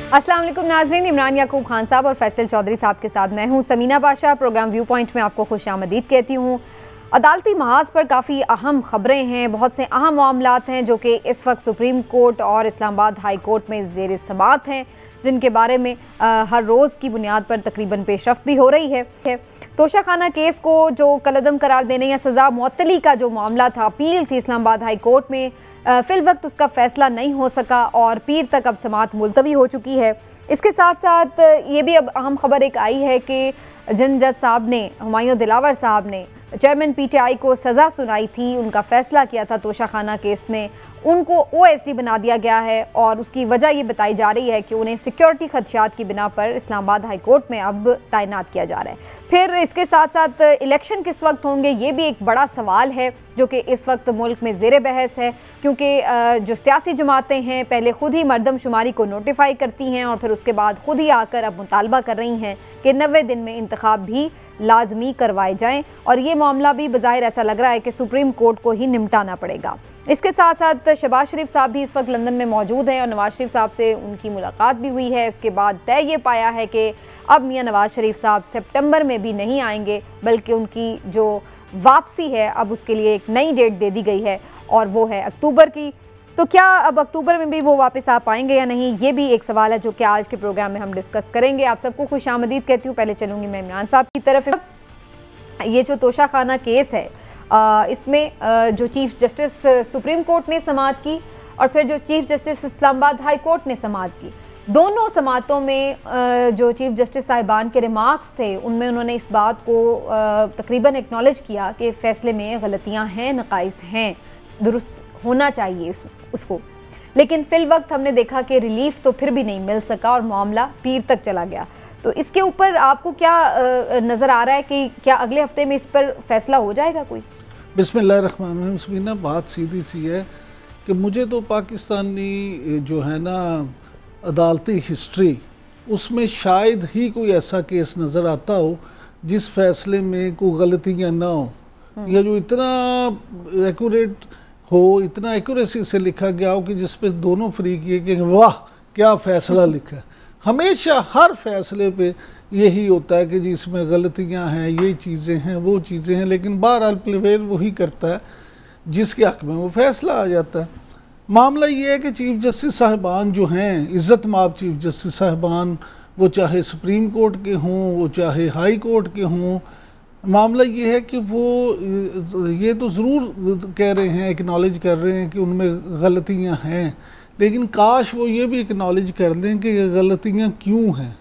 अस्सलाम वालेकुम नाज़रीन, इमरान याकूब खान साहब और फैसल चौधरी साहब के साथ मैं हूं Samina Pasha. Programme view point में आपको खुशामदीद कहती हूं। अदालती महाज पर काफ़ी अहम खबरें हैं, बहुत से अहम मामलात हैं जो कि इस वक्त सुप्रीम कोर्ट और इस्लामाबाद हाई कोर्ट में ज़ेर समाअत हैं, जिनके बारे में हर रोज़ की बुनियाद पर तकरीबन पेशरफ्त भी हो रही है। तोशाखाना केस को जो कलअदम करार देने या सज़ा मुअत्तली का जो मामला था, अपील थी इस्लामाबाद हाई कोर्ट में, फिल वक्त उसका फ़ैसला नहीं हो सका और पीर तक अब समाअत मुलतवी हो चुकी है। इसके साथ साथ ये भी अब अहम खबर एक आई है कि जिन जज साहब ने, हुमायूं दिलावर साहब ने चेयरमैन PTI को सज़ा सुनाई थी, उनका फ़ैसला किया था तोशाखाना केस में, उनको OSD बना दिया गया है और उसकी वजह ये बताई जा रही है कि उन्हें सिक्योरिटी खदशात की बिना पर इस्लामाबाद हाई कोर्ट में अब तैनात किया जा रहा है। फिर इसके साथ साथ इलेक्शन किस वक्त होंगे, ये भी एक बड़ा सवाल है जो कि इस वक्त मुल्क में ज़ेर बहस है, क्योंकि जो सियासी जमातें हैं पहले ख़ुद ही मरदमशुमारी को नोटिफाई करती हैं और फिर उसके बाद ख़ुद ही आकर अब मुतालबा कर रही हैं कि 90 दिन में इंतखाब भी लाजमी करवाए जाएं, और ये मामला भी बज़ाहिर ऐसा लग रहा है कि सुप्रीम कोर्ट को ही निपटाना पड़ेगा। इसके साथ साथ शहबाज शरीफ साहब भी इस वक्त लंदन में मौजूद हैं और नवाज शरीफ साहब से उनकी मुलाकात भी हुई है। उसके बाद तय ये पाया है कि अब मियां नवाज शरीफ साहब सितंबर में भी नहीं आएंगे, बल्कि उनकी जो वापसी है अब उसके लिए एक नई डेट दे दी गई है और वो है अक्टूबर की। तो क्या अब अक्टूबर में भी वो वापस आ पाएंगे या नहीं, ये भी एक सवाल है जो कि आज के प्रोग्राम में हम डिस्कस करेंगे। आप सबको खुशामदीद कहती हूँ। पहले चलूँगी मैं इमरान साहब की तरफ। ये जो तोशाखाना केस है, इसमें जो चीफ जस्टिस सुप्रीम कोर्ट ने समाअत की और फिर जो chief justice Islamabad high court ने समाअत की, दोनों समाअतों में जो चीफ जस्टिस साहिबान के रिमार्क्स थे उनमें उन्होंने इस बात को तकरीबन एक्नॉलेज किया कि फ़ैसले में गलतियाँ हैं, नकाइस हैं, दुरुस्त होना चाहिए उसको। लेकिन फिल वक्त हमने देखा कि रिलीफ तो फिर भी नहीं मिल सका और मामला पीर तक चला गया। तो इसके ऊपर आपको क्या नज़र आ रहा है कि क्या अगले हफ्ते में इस पर फैसला हो जाएगा कोई? बिस्मिल्लाहिर्रहमानिर्रहीम। बात सीधी सी है कि मुझे तो पाकिस्तानी जो है ना अदालती हिस्ट्री, उसमें शायद ही कोई ऐसा केस नज़र आता हो जिस फैसले में कोई गलतियाँ ना हो, या जो इतना एक्यूरेट हो, इतना एक्यूरेसी से लिखा गया हो कि जिस पे दोनों फ्री किए कि वाह क्या फ़ैसला लिखा है। हमेशा हर फैसले पे यही होता है कि जी इसमें गलतियां हैं, ये चीज़ें हैं, वो चीज़ें हैं, लेकिन बहरहाल प्रिवेल वही करता है जिसके हक़ में वो फैसला आ जाता है। मामला ये है कि चीफ जस्टिस साहिबान जो हैं, इज़्ज़त माब चीफ जस्टिस साहिबान, वो चाहे सुप्रीम कोर्ट के हों, वो चाहे हाई कोर्ट के हों, मामला ये है कि वो ये तो ज़रूर कह रहे हैं, एक्नॉलेज कर रहे हैं कि उनमें गलतियां हैं, लेकिन काश वो ये भी एक्नॉलेज कर दें कि ये गलतियां क्यों हैं।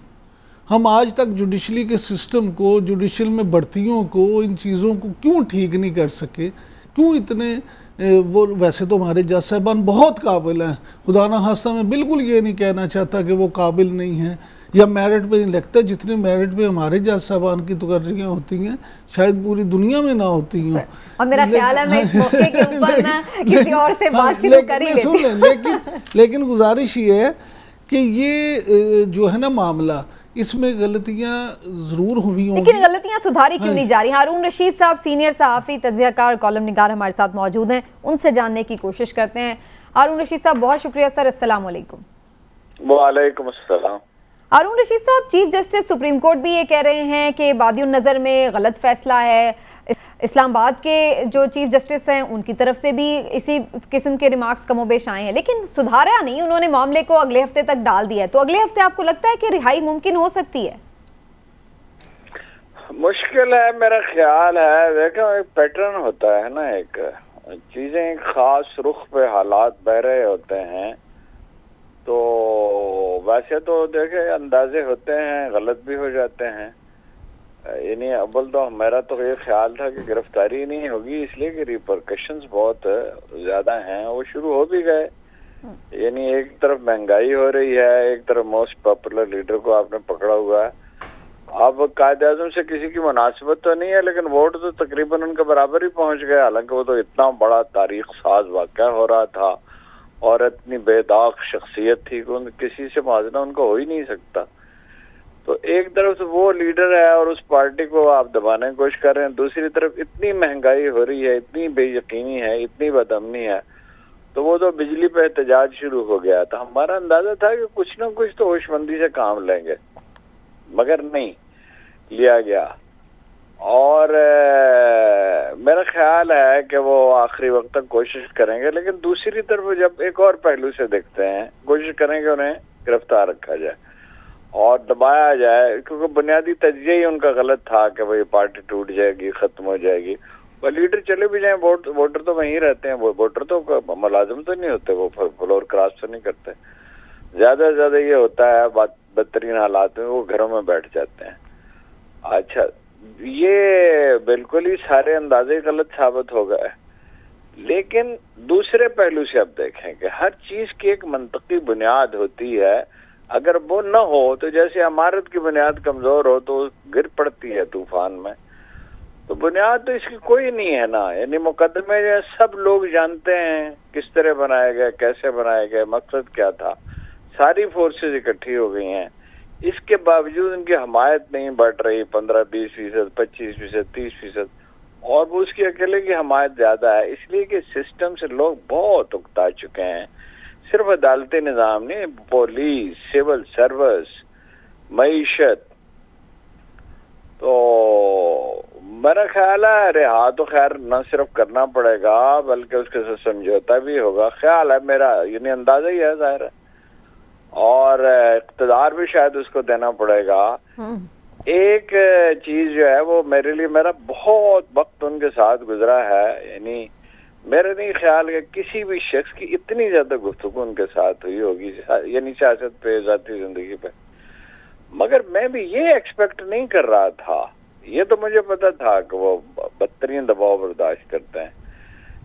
हम आज तक जुडिशली के सिस्टम को, जुडिशल में भर्तियों को, इन चीज़ों को क्यों ठीक नहीं कर सके, क्यों इतने वो, वैसे तो हमारे जज साहबान बहुत काबिल हैं, खुदा ना खास्ता मैं बिल्कुल ये नहीं कहना चाहता कि वो काबिल नहीं हैं या मेरिट पे नहीं लगता, जितने मेरिट पे हमारे जज साहबान की तकर्रियाँ होती हैं शायद पूरी दुनिया में ना होती हों। और मेरा ख्याल है मैं इस मौके के ऊपर ना किसी और से बात शुरू कर ही लेती। लेकिन गुजारिश ये है कि ये जो है ना मामला, इसमें गलतियाँ ज़रूर हुई होंगी, लेकिन गलतियाँ सुधारी क्यों नहीं जा रही? हारून रशीद साहब सीनियर सहाफ़ी, तज्ज़ियाकार, कॉलम निगार हमारे साथ मौजूद हैं, उनसे जानने की कोशिश करते हैं। हारून रशीद साहब बहुत शुक्रिया सर। अस्सलाम वालेकुम। वालेकुम अस्सलाम। हारून रशीद साहब, चीफ जस्टिस सुप्रीम कोर्ट भी ये कह रहे हैं कि बादियुन नज़र में गलत फैसला है। इस्लामाबाद के जो चीफ जस्टिस हैं उनकी तरफ से भी इसी किस्म के रिमार्क्स कमोबेश आए हैं, लेकिन सुधारा नहीं, उन्होंने मामले को अगले हफ्ते तक डाल दिया है। तो अगले हफ्ते आपको लगता है कि रिहाई मुमकिन हो सकती है? मुश्किल है, मेरा ख्याल है। देखो एक पैटर्न होता है ना, एक चीजें एक खास रुख पे हालात बह रहे होते हैं, तो वैसे तो देखे अंदाजे होते हैं, गलत भी हो जाते हैं। यानी अव्वल तो मेरा तो ये ख्याल था कि गिरफ्तारी नहीं होगी, इसलिए कि रिपरकशंस बहुत ज्यादा हैं, वो शुरू हो भी गए। यानी एक तरफ महंगाई हो रही है, एक तरफ मोस्ट पॉपुलर लीडर को आपने पकड़ा हुआ है। अब कायदे-आज़म से किसी की मुनासिबत तो नहीं है, लेकिन वोट तो तकरीबन उनके बराबर ही पहुंच गए, हालांकि वो तो इतना बड़ा तारीख साज वाक़या हो रहा था और इतनी बेदाग शख्सियत थी कि किसी से मुआवजा उनका हो ही नहीं सकता। तो एक तरफ तो वो लीडर है और उस पार्टी को आप दबाने की कोशिश कर रहे हैं, दूसरी तरफ इतनी महंगाई हो रही है, इतनी बेयकीनी है, इतनी बदअमनी है, तो वो तो बिजली पे एहतजाज शुरू हो गया। तो हमारा अंदाजा था कि कुछ ना कुछ तो होशमंदी से काम लेंगे, मगर नहीं लिया गया। और मेरा ख्याल है कि वो आखिरी वक्त तक कोशिश करेंगे, लेकिन दूसरी तरफ जब एक और पहलू से देखते हैं, कोशिश करेंगे उन्हें गिरफ्तार रखा जाए और दबाया जाए, क्योंकि बुनियादी तजिया ही उनका गलत था कि भाई पार्टी टूट जाएगी, खत्म हो जाएगी। वह लीडर चले भी जाए, वोटर तो वहीं रहते हैं, वोटर तो मुलाजिम तो नहीं होते, वो फ्लोर क्रॉस तो नहीं करते। ज्यादा से ज्यादा ये होता है बदतरीन हालात में वो घरों में बैठ जाते हैं। अच्छा, ये बिल्कुल ही सारे अंदाजे गलत साबित हो गए। लेकिन दूसरे पहलू से अब देखें कि हर चीज की एक मंतकी बुनियाद होती है। अगर वो न हो तो जैसे इमारत की बुनियाद कमजोर हो तो गिर पड़ती है तूफान में, तो बुनियाद तो इसकी कोई नहीं है ना। यानी मुकदमे जो सब लोग जानते हैं किस तरह बनाए गए, कैसे बनाए गए, मकसद क्या था, सारी फोर्सेस इकट्ठी हो गई हैं। इसके बावजूद उनकी हमायत नहीं बढ़ रही, 15-20%, 25%, 30%, और वो उसकी अकेले की हमायत ज्यादा है, इसलिए कि सिस्टम से लोग बहुत उकता चुके हैं। सिर्फ अदालती निज़ाम नहीं, पुलिस, सिविल सर्विस, मईशत। तो मेरा ख्याल है रिहा तो खैर न सिर्फ करना पड़ेगा बल्कि उसके साथ समझौता भी होगा, ख्याल है मेरा, यानी अंदाजा ही है जाहिर है, और इक़्तिदार भी शायद उसको देना पड़ेगा। एक चीज जो है वो मेरे लिए, मेरा बहुत वक्त उनके साथ गुजरा है, यानी मेरा नहीं ख्याल कि किसी भी शख्स की इतनी ज्यादा गुफ्तगू उनके साथ हुई होगी, यानी सियासत पे, ज़ाती जिंदगी पे। मगर मैं भी ये एक्सपेक्ट नहीं कर रहा था, ये तो मुझे पता था कि वो बदतरीन दबाव बर्दाश्त करते हैं,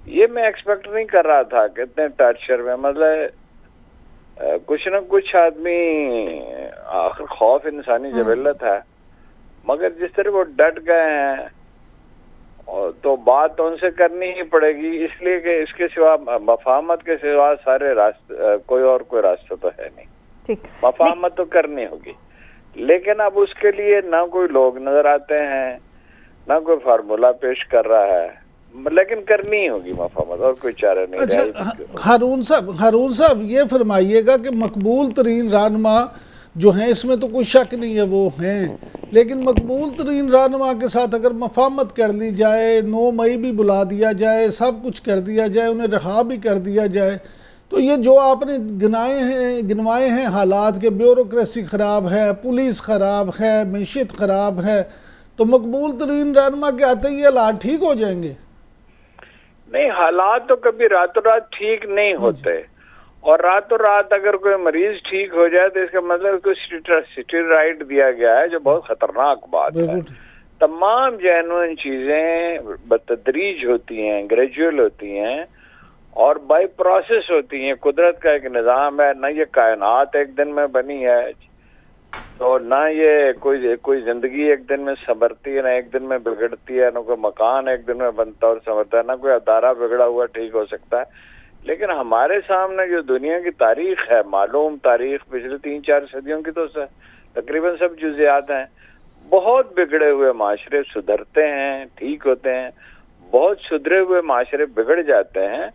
ये मैं एक्सपेक्ट नहीं कर रहा था कि इतने टॉर्चर में, मतलब कुछ न कुछ आदमी, आखिर खौफ इंसानी जबलत है, मगर जिस तरह वो डट गए हैं और तो बात तो उनसे करनी ही पड़ेगी, इसलिए कि इसके सिवा, मफाहमत के सिवा सारे रास्ते, कोई रास्ता तो है नहीं। ठीक, मफाहमत तो करनी होगी, लेकिन अब उसके लिए ना कोई लोग नजर आते हैं, ना कोई फार्मूला पेश कर रहा है, लेकिन करनी ही होगी मफाहमत, और कोई चारा नहीं। अच्छा, हारून साहब ये फरमाइएगा कि मकबूल तरीन रहनुमा जो हैं, इसमें तो कोई शक नहीं है वो हैं, लेकिन मकबूल तरीन रहनुमा के साथ अगर मफाहमत कर ली जाए, 9 मई भी बुला दिया जाए, सब कुछ कर दिया जाए, उन्हें रिहा भी कर दिया जाए, तो ये जो आपने गिनवाए हैं हालात के, ब्यूरोक्रेसी ख़राब है, पुलिस ख़राब है, मैशियत ख़राब है, तो मकबूल तरीन रहनुमा के आते ही हालात ठीक हो जाएंगे? नहीं, हालात तो कभी रातों रात ठीक नहीं होते, और रातों रात अगर कोई मरीज ठीक हो जाए तो इसका मतलब उसको स्टेरॉइड दिया गया है, जो बहुत खतरनाक बात है। तमाम जेन्युइन चीजें बतदरीज होती हैं, ग्रेजुअल होती हैं और बाय प्रोसेस होती हैं। कुदरत का एक निज़ाम है, ना ये कायनात एक दिन में बनी है, तो ना ये कोई जिंदगी एक दिन में संवरती है, ना एक दिन में बिगड़ती है, ना कोई मकान एक दिन में बनता और संवरता है, ना कोई अदारा बिगड़ा हुआ ठीक हो सकता है। लेकिन हमारे सामने जो दुनिया की तारीख है, मालूम तारीख पिछले 3-4 सदियों की, तो तकरीबन सब जुज़ियात हैं। बहुत बिगड़े हुए माशरे सुधरते हैं, ठीक होते हैं, बहुत सुधरे हुए माशरे बिगड़ जाते हैं।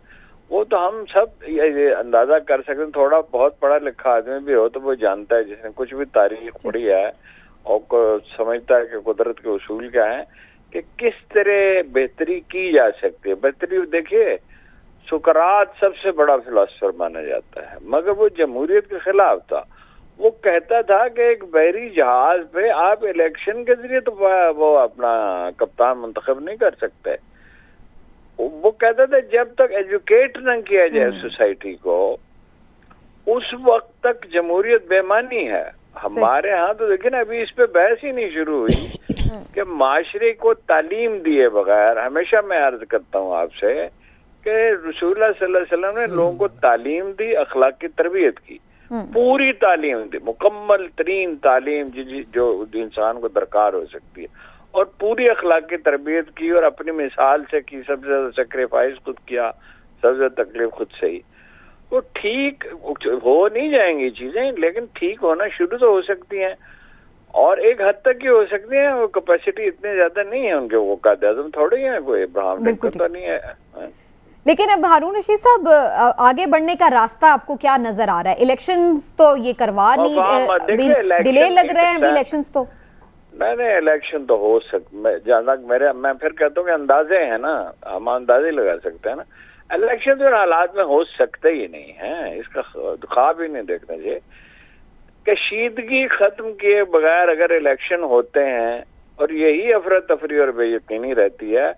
वो तो हम सब ये अंदाजा कर सकते हैं, थोड़ा बहुत पढ़ा लिखा आदमी भी हो तो वो जानता है, जिसने कुछ भी तारीख पढ़ी है और समझता है कि कुदरत के उसूल क्या है, कि किस तरह बेहतरी की जा सकती है। बेहतरी देखिए, सुकरात सबसे बड़ा फिलोसफर माना जाता है, मगर वो जमहूरियत के खिलाफ था। वो कहता था कि एक बहरी जहाज पे आप इलेक्शन के जरिए तो वो अपना कप्तान मुंतखब नहीं कर सकते। वो कहता था जब तक एजुकेट न किया जाए सोसाइटी को, उस वक्त तक जमहूरियत बेमानी है। हमारे यहाँ तो देखिए ना, अभी इस पे बहस ही नहीं शुरू हुई कि माशरे को तालीम दिए बगैर, हमेशा मैं अर्ज करता हूँ आपसे कि रसूलुल्लाह सल्लल्लाहु अलैहि वसल्लम ने लोगों को तालीम दी, अखलाक की तरबियत की, पूरी तालीम दी, मुकम्मल तरीन तालीम जो इंसान को दरकार हो सकती है, और पूरी अखलाक की तरबियत की और अपनी मिसाल से की, सबसे ज्यादा सेक्रीफाइस खुद किया, सबसे ज्यादा तकलीफ खुद से ही। तो ठीक हो नहीं जाएंगी चीजें, लेकिन ठीक होना शुरू तो हो सकती हैं, और एक हद तक ही हो सकती है। वो कैपेसिटी इतनी ज्यादा नहीं है उनके, वो कायद-ए-आज़म थोड़े ही है, कोई इब्राहिम लिंकन तो नहीं है। लेकिन अब हारून रशीद साहब, आगे बढ़ने का रास्ता आपको क्या नजर आ रहा है? इलेक्शंस तो ये करवा नहीं, डिले लग रहे हैं अभी इलेक्शंस तो। नहीं, इलेक्शन तो हो सकता, मैं फिर कहता हूँ कि अंदाजे हैं ना, हम अंदाजे लगा सकते हैं ना। इलेक्शन तो हालात में हो सकते ही नहीं है, इसका ख्वाब ही नहीं देखना चाहिए। कशीदगी खत्म किए बगैर अगर इलेक्शन होते हैं और यही अफरा तफरी और बेयकीनी रहती है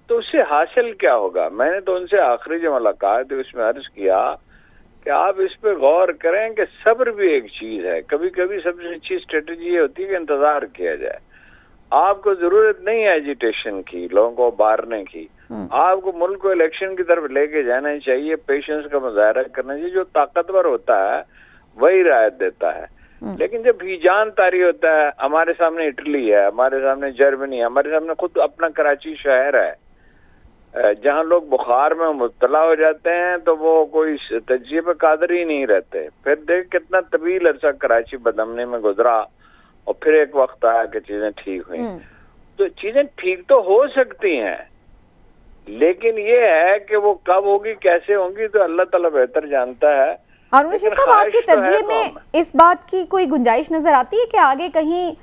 तो उससे हासिल क्या होगा? मैंने तो उनसे आखिरी जो मुलाकात है उसमें अर्ज किया कि आप इस पे गौर करें कि सब्र भी एक चीज है। कभी कभी सबसे अच्छी स्ट्रेटेजी ये होती है कि इंतजार किया जाए। आपको जरूरत नहीं है एजिटेशन की, लोगों को बारने की। आपको मुल्क को इलेक्शन की तरफ लेके जाना चाहिए, पेशेंस का मुजाहरा करना चाहिए। जो ताकतवर होता है वही रायत देता है। लेकिन जब भीजान तारी होता है, हमारे सामने इटली है, हमारे सामने जर्मनी है, हमारे सामने खुद अपना कराची शहर है जहां लोग बुखार में मुब्तला हो जाते हैं तो वो कोई तजिए पे कादर ही नहीं रहते। फिर देख कितना तवील अरसा कराची बदमने में गुजरा और फिर एक वक्त आया कि चीजें ठीक हुई। तो चीजें ठीक तो हो सकती हैं, लेकिन ये है कि वो कब होगी, कैसे होंगी, तो अल्लाह ताला बेहतर जानता है। हारून रशीद साहब, आपके तज्जिए में इस बात की कोई गुंजाइश नजर आती है कि आगे कहीं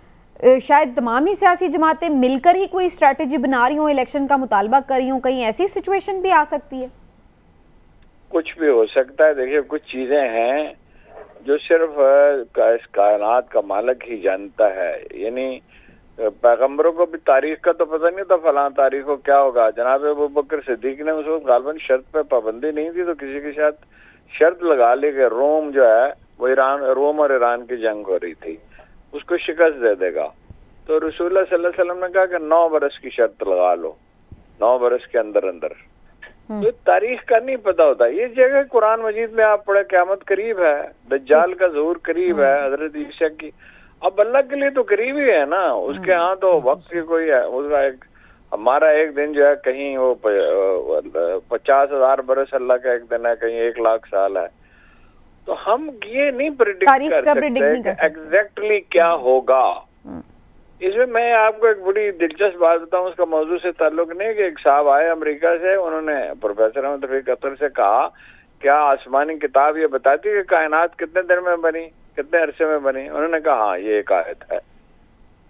शायद तमाम ही सियासी जमातें मिलकर ही कोई स्ट्रैटेजी बना रही हो, इलेक्शन का मुतालबा कर रही हो, कहीं ऐसी सिचुएशन भी आ सकती है? कुछ भी हो सकता है। देखिए, कुछ चीजें हैं जो सिर्फ इस कायनात का मालिक ही जानता है। यानी पैगंबरों को भी तारीख का तो पता नहीं था, फलां तारीख को क्या होगा। जनाब अबू बकर सिद्दीक ने उस वक्त गालबन शर्त पे पाबंदी नहीं थी तो किसी के साथ शर्त लगा ली कि रोम जो है वो रोम और ईरान की जंग हो रही थी, उसको शिकस्त दे देगा। तो रसूलुल्लाह सल्लल्लाहु अलैहि वसल्लम ने कहा कि 9 बरस की शर्त लगा लो, 9 बरस के अंदर अंदर। तो तारीख का नहीं पता होता। ये जगह कुरान मजीद में आप पढ़े, क़यामत करीब है, दज्जाल का ज़हूर करीब है, हजरत ईसा की। अब अल्लाह के लिए तो करीब ही है ना, उसके यहाँ तो वक्त की कोई है। उसका एक हमारा एक दिन जो है कहीं वो 50,000 बरस अल्लाह का एक दिन है, कहीं 1 लाख साल है। तो हम ये नहीं प्रेडिक्ट कर सकते एग्जैक्टली क्या होगा। इसमें मैं आपको एक बड़ी दिलचस्प बात बताऊं, उसका मौजूद से ताल्लुक नहीं, कि एक साहब आए अमेरिका से, उन्होंने प्रोफेसर अहमद रफीक अख्तर से कहा क्या आसमानी किताब ये बताती है कि कायनात कितने दिन में बनी, कितने अरसे में बनी? उन्होंने कहा हाँ ये एक आयत है।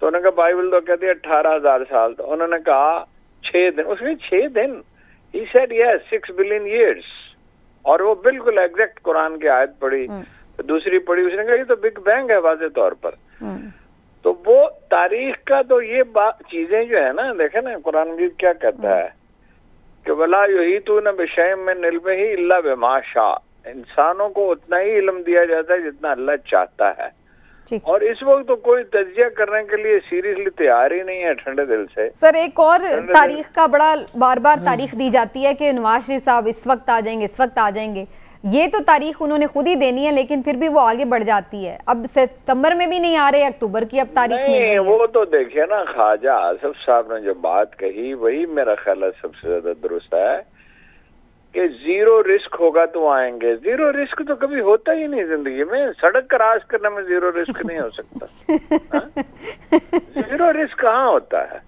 तो उन्होंने कहा बाइबल तो कहती है 18,000 साल। तो उन्होंने कहा 6 दिन। उसमें 6 दिन, he said yes 6 billion years. और वो बिल्कुल एग्जैक्ट कुरान की आयत पढ़ी। तो दूसरी पढ़ी, उसने कहा ये तो बिग बैंग है वाज़े तौर पर। तो वो तारीख का तो ये बात चीजें जो है ना, देखे ना कुरान मजीद क्या कहता है कि वला युहीतूना बिशैइन मिन इल्मिही इल्ला बिमा शाअ। इंसानों को उतना ही इल्म दिया जाता है जितना अल्लाह चाहता है। और इस वक्त तो कोई तज्जिया करने के लिए सीरियसली तैयार ही नहीं है ठंडे दिल से। सर, एक और तारीख का बड़ा बार बार तारीख दी जाती है कि नवाज शरीफ साहब इस वक्त आ जाएंगे, इस वक्त आ जाएंगे। ये तो तारीख उन्होंने खुद ही देनी है, लेकिन फिर भी वो आगे बढ़ जाती है। अब सितंबर में भी नहीं आ रहे, अक्टूबर की अब तारीख मिल रही है। वो तो देखिए ना, ख्वाजा आसिफ साहब ने जो बात कही वही मेरा ख्याल है सबसे ज्यादा दुरुस्त है कि 0 रिस्क होगा तो आएंगे। 0 रिस्क तो कभी होता ही नहीं जिंदगी में। सड़क क्रॉस करने में 0 रिस्क नहीं हो सकता। 0 रिस्क कहाँ होता है?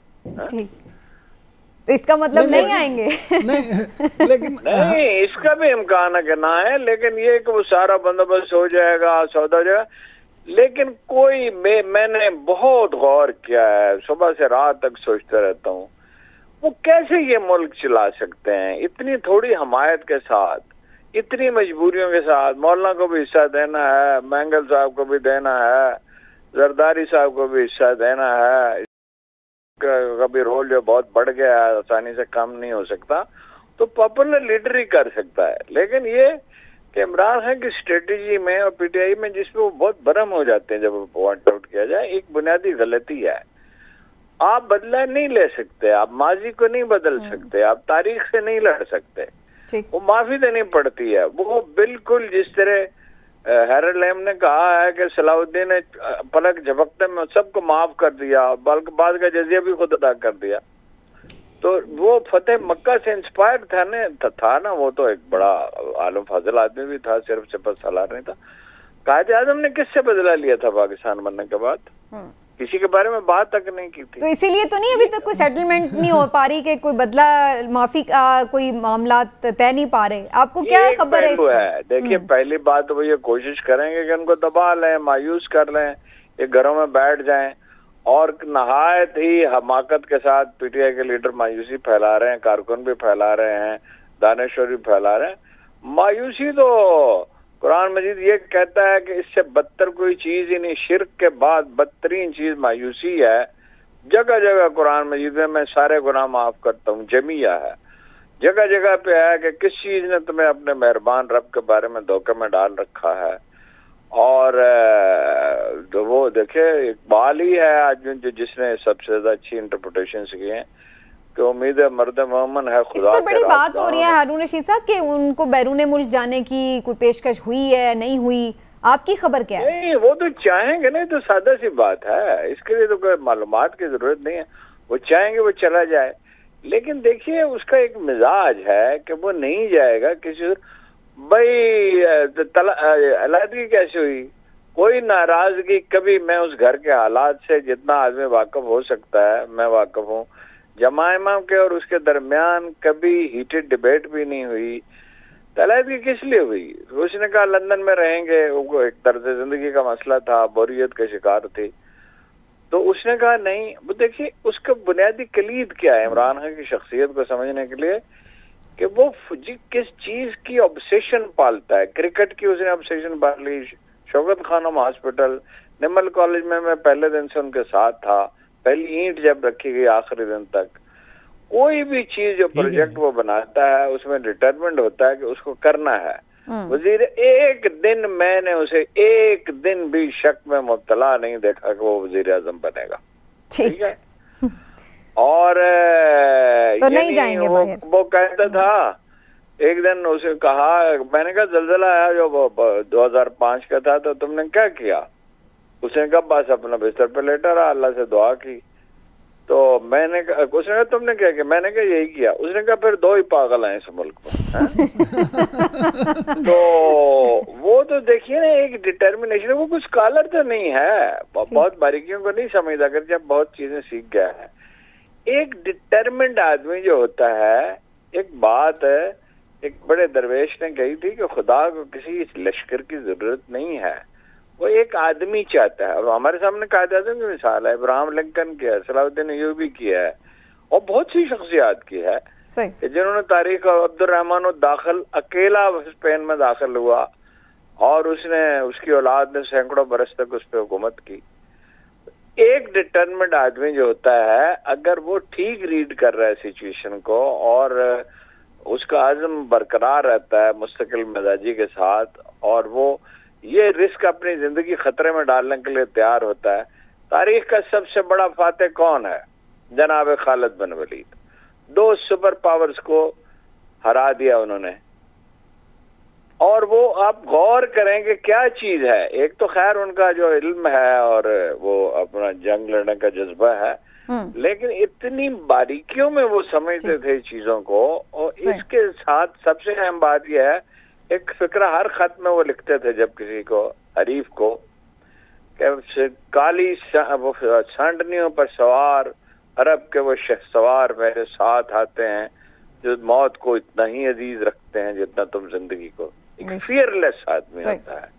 तो इसका मतलब नहीं आएंगे। नहीं, लेकिन नहीं, इसका भी इम्कान है कि ना है, लेकिन ये कि वो सारा बंदोबस्त हो जाएगा, सौदा हो जाएगा। लेकिन कोई मैंने बहुत गौर किया है, सुबह से रात तक सोचता रहता हूँ वो कैसे ये मुल्क चला सकते हैं इतनी थोड़ी हमायत के साथ, इतनी मजबूरियों के साथ। मौलाना को भी हिस्सा देना है, मैंगल साहब को भी देना है, जरदारी साहब को भी हिस्सा देना है। कभी रोल जो बहुत बढ़ गया है, आसानी से कम नहीं हो सकता। तो पॉपुलर लीडर ही कर सकता है। लेकिन ये कि इमरान खान की स्ट्रेटेजी में और पीटीआई में जिसपे वो बहुत बरम हो जाते हैं जब वो पॉइंट आउट किया जाए, एक बुनियादी गलती है। आप बदला नहीं ले सकते, आप माजी को नहीं बदल सकते, आप तारीख से नहीं लड़ सकते। वो माफी देनी पड़ती है। वो बिल्कुल जिस तरह हैरल्ड लैम ने कहा है कि सलाउद्दीन ने पलक झपकते में सबको माफ कर दिया, बल्कि बाद का जजिया भी खुद अदा कर दिया। तो वो फतेह मक्का से इंस्पायर्ड था ना। वो तो एक बड़ा आलम फाजिल आदमी भी था, सिर्फ सिपह सालार नहीं था। कायद आजम ने किससे बदला लिया था पाकिस्तान बनने के बाद? किसी के बारे में बात तक नहीं की थी। तो इसीलिए तो नहीं अभी तक कोई सेटलमेंट नहीं हो पा रही कि कोई बदला माफी का कोई मामला तय नहीं पा रहे, आपको क्या खबर है? देखिए, पहली बात तो वो ये कोशिश करेंगे कि उनको दबा लें, मायूस कर लें, ये घरों में बैठ जाएं, और नहायत ही हमाकत के साथ पीटीआई के लीडर मायूसी फैला रहे हैं, कारकुन भी फैला रहे हैं, दानेश्वर भी फैला रहे हैं। मायूसी तो कुरान मजीद ये कहता है कि इससे बदतर कोई चीज ही नहीं, शिर्क के बाद बदतरीन चीज मायूसी है। जगह जगह कुरान मजीद में मैं सारे गुनाह माफ करता हूँ जमिया है, जगह जगह पे है कि किस चीज ने तुम्हें अपने मेहरबान रब के बारे में धोखे में डाल रखा है। और तो वो देखे इकबाल ही है आदमी जिसने सबसे ज्यादा अच्छी इंटरप्रिटेशन की है कि उम्मीद है मर्द मोमन है खुदा। इस पर बड़ी बात हो रही है हारून रशीद साहब कि उनको बैरून मुल्क जाने की कोई पेशकश हुई है नहीं हुई, आपकी खबर क्या है? नहीं, वो तो चाहेंगे नहीं, तो सादा सी बात है, इसके लिए तो कोई मालूमात की जरूरत नहीं है। वो चाहेंगे वो चला जाए, लेकिन देखिए उसका एक मिजाज है कि वो नहीं जाएगा किसी। भाई अलहदगी कैसे हुई? कोई नाराजगी कभी, मैं उस घर के हालात से जितना आदमी वाकिफ हो सकता है मैं वाकिफ हूँ, जमा इमाम के और उसके दरमियान कभी हीटेड डिबेट भी नहीं हुई। अलहदगी किस लिए हुई? उसने कहा लंदन में रहेंगे, वो एक तर्ज जिंदगी का मसला था, बोरियत के शिकार थी, तो उसने कहा नहीं। वो देखिए उसका बुनियादी कलीद क्या है इमरान खान की शख्सियत को समझने के लिए, कि वो किस चीज की ऑब्सेशन पालता है। क्रिकेट की उसने ऑब्सेशन पाल ली, शौकत खानम हॉस्पिटल, निमल कॉलेज में मैं पहले दिन से उनके साथ था, पहली ईंट जब रखी गई आखिरी दिन तक। कोई भी चीज जो प्रोजेक्ट वो बनाता है उसमें डिटरमिन्ड होता है कि उसको करना है। वजीर, एक दिन मैंने उसे एक दिन भी शक में मुब्तला नहीं देखा कि वो वजीर आजम बनेगा, ठीक है? और तो नहीं जाएंगे बाहर। वो कहता था, एक दिन उसे कहा, मैंने कहा जल्जला आया जो 2005 का था तो तुमने क्या किया? उसने कहा बस अपना बिस्तर पे लेटा रहा, अल्लाह से दुआ की। तो मैंने कहा, उसने कहा तुमने क्या किया? मैंने कहा यही किया। उसने कहा फिर दो ही पागल हैं इस मुल्क में। तो वो तो देखिए ना एक डिटर्मिनेशन, वो कुछ स्कॉलर तो नहीं है, बहुत बारीकियों को नहीं समझता, अगर जब बहुत चीजें सीख गया है। एक डिटर्मिन्ड आदमी जो होता है, एक बात है एक बड़े दरवेश ने कही थी कि खुदा को किसी लश्कर की जरूरत नहीं है, वो एक आदमी चाहता है। और हमारे सामने कायद आज़म की मिसाल है, इब्राहिम लिंकन की है, सलाहुद्दीन अय्यूबी की है, और बहुत सी शख्सियात की है जिन्होंने तारीख। अब्दुर्रहमान दाखिल अकेला स्पेन में दाखिल हुआ और उसने, उसकी औलाद ने सैकड़ों बरस तक उस पर हुकूमत की। एक डिटरमिन्ड आदमी जो होता है, अगर वो ठीक रीड कर रहा है सिचुएशन को और उसका आज़म बरकरार रहता है मुस्तकिल मिजाजी के साथ, और वो ये रिस्क अपनी जिंदगी खतरे में डालने के लिए तैयार होता है। तारीख का सबसे बड़ा फातेह कौन है? जनाब खालिद बिन वलीद। 2 सुपर पावर्स को हरा दिया उन्होंने, और वो आप गौर करेंगे क्या चीज है। एक तो खैर उनका जो इल्म है और वो अपना जंग लड़ने का जज्बा है, लेकिन इतनी बारीकियों में वो समझते थे चीजों को। और इसके साथ सबसे अहम बात यह है, एक फिक्रा हर खत में वो लिखते थे जब किसी को हरीफ को, काली सांडनियों पर सवार अरब के वो शहसवार मेरे साथ आते हैं जो मौत को इतना ही अजीज रखते हैं जितना तुम जिंदगी को। एक फियरलेस आदमी होता है।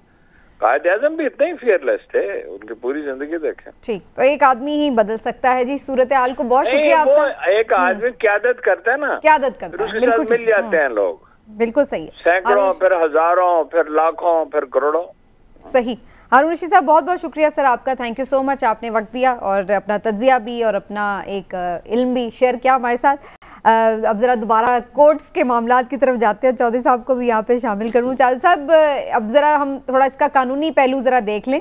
कायद आज़म भी इतने ही फियरलेस थे, उनकी पूरी जिंदगी देखें। ठीक, तो एक आदमी ही बदल सकता है जी सूरत हाल को। बहुत शुक्रिया आपका। एक आदमी क्यादत करता है ना, क्यादत करता है, उसके साथ मिल जाते हैं लोग। बिल्कुल सही है, सैकड़ों फिर हजारों फिर लाखों फिर करोड़ों। सही। हारून रशीद साहब बहुत बहुत शुक्रिया सर आपका, थैंक यू सो मच। आपने वक्त दिया और अपना तज्जिया भी और अपना एक इल्म भी शेयर किया हमारे साथ। अब ज़रा दोबारा कोर्ट्स के मामलात की तरफ जाते हैं, चौधरी साहब को भी यहाँ पे शामिल करूँ। चौधरी साहब, अब ज़रा हम थोड़ा इसका कानूनी पहलू ज़रा देख लें।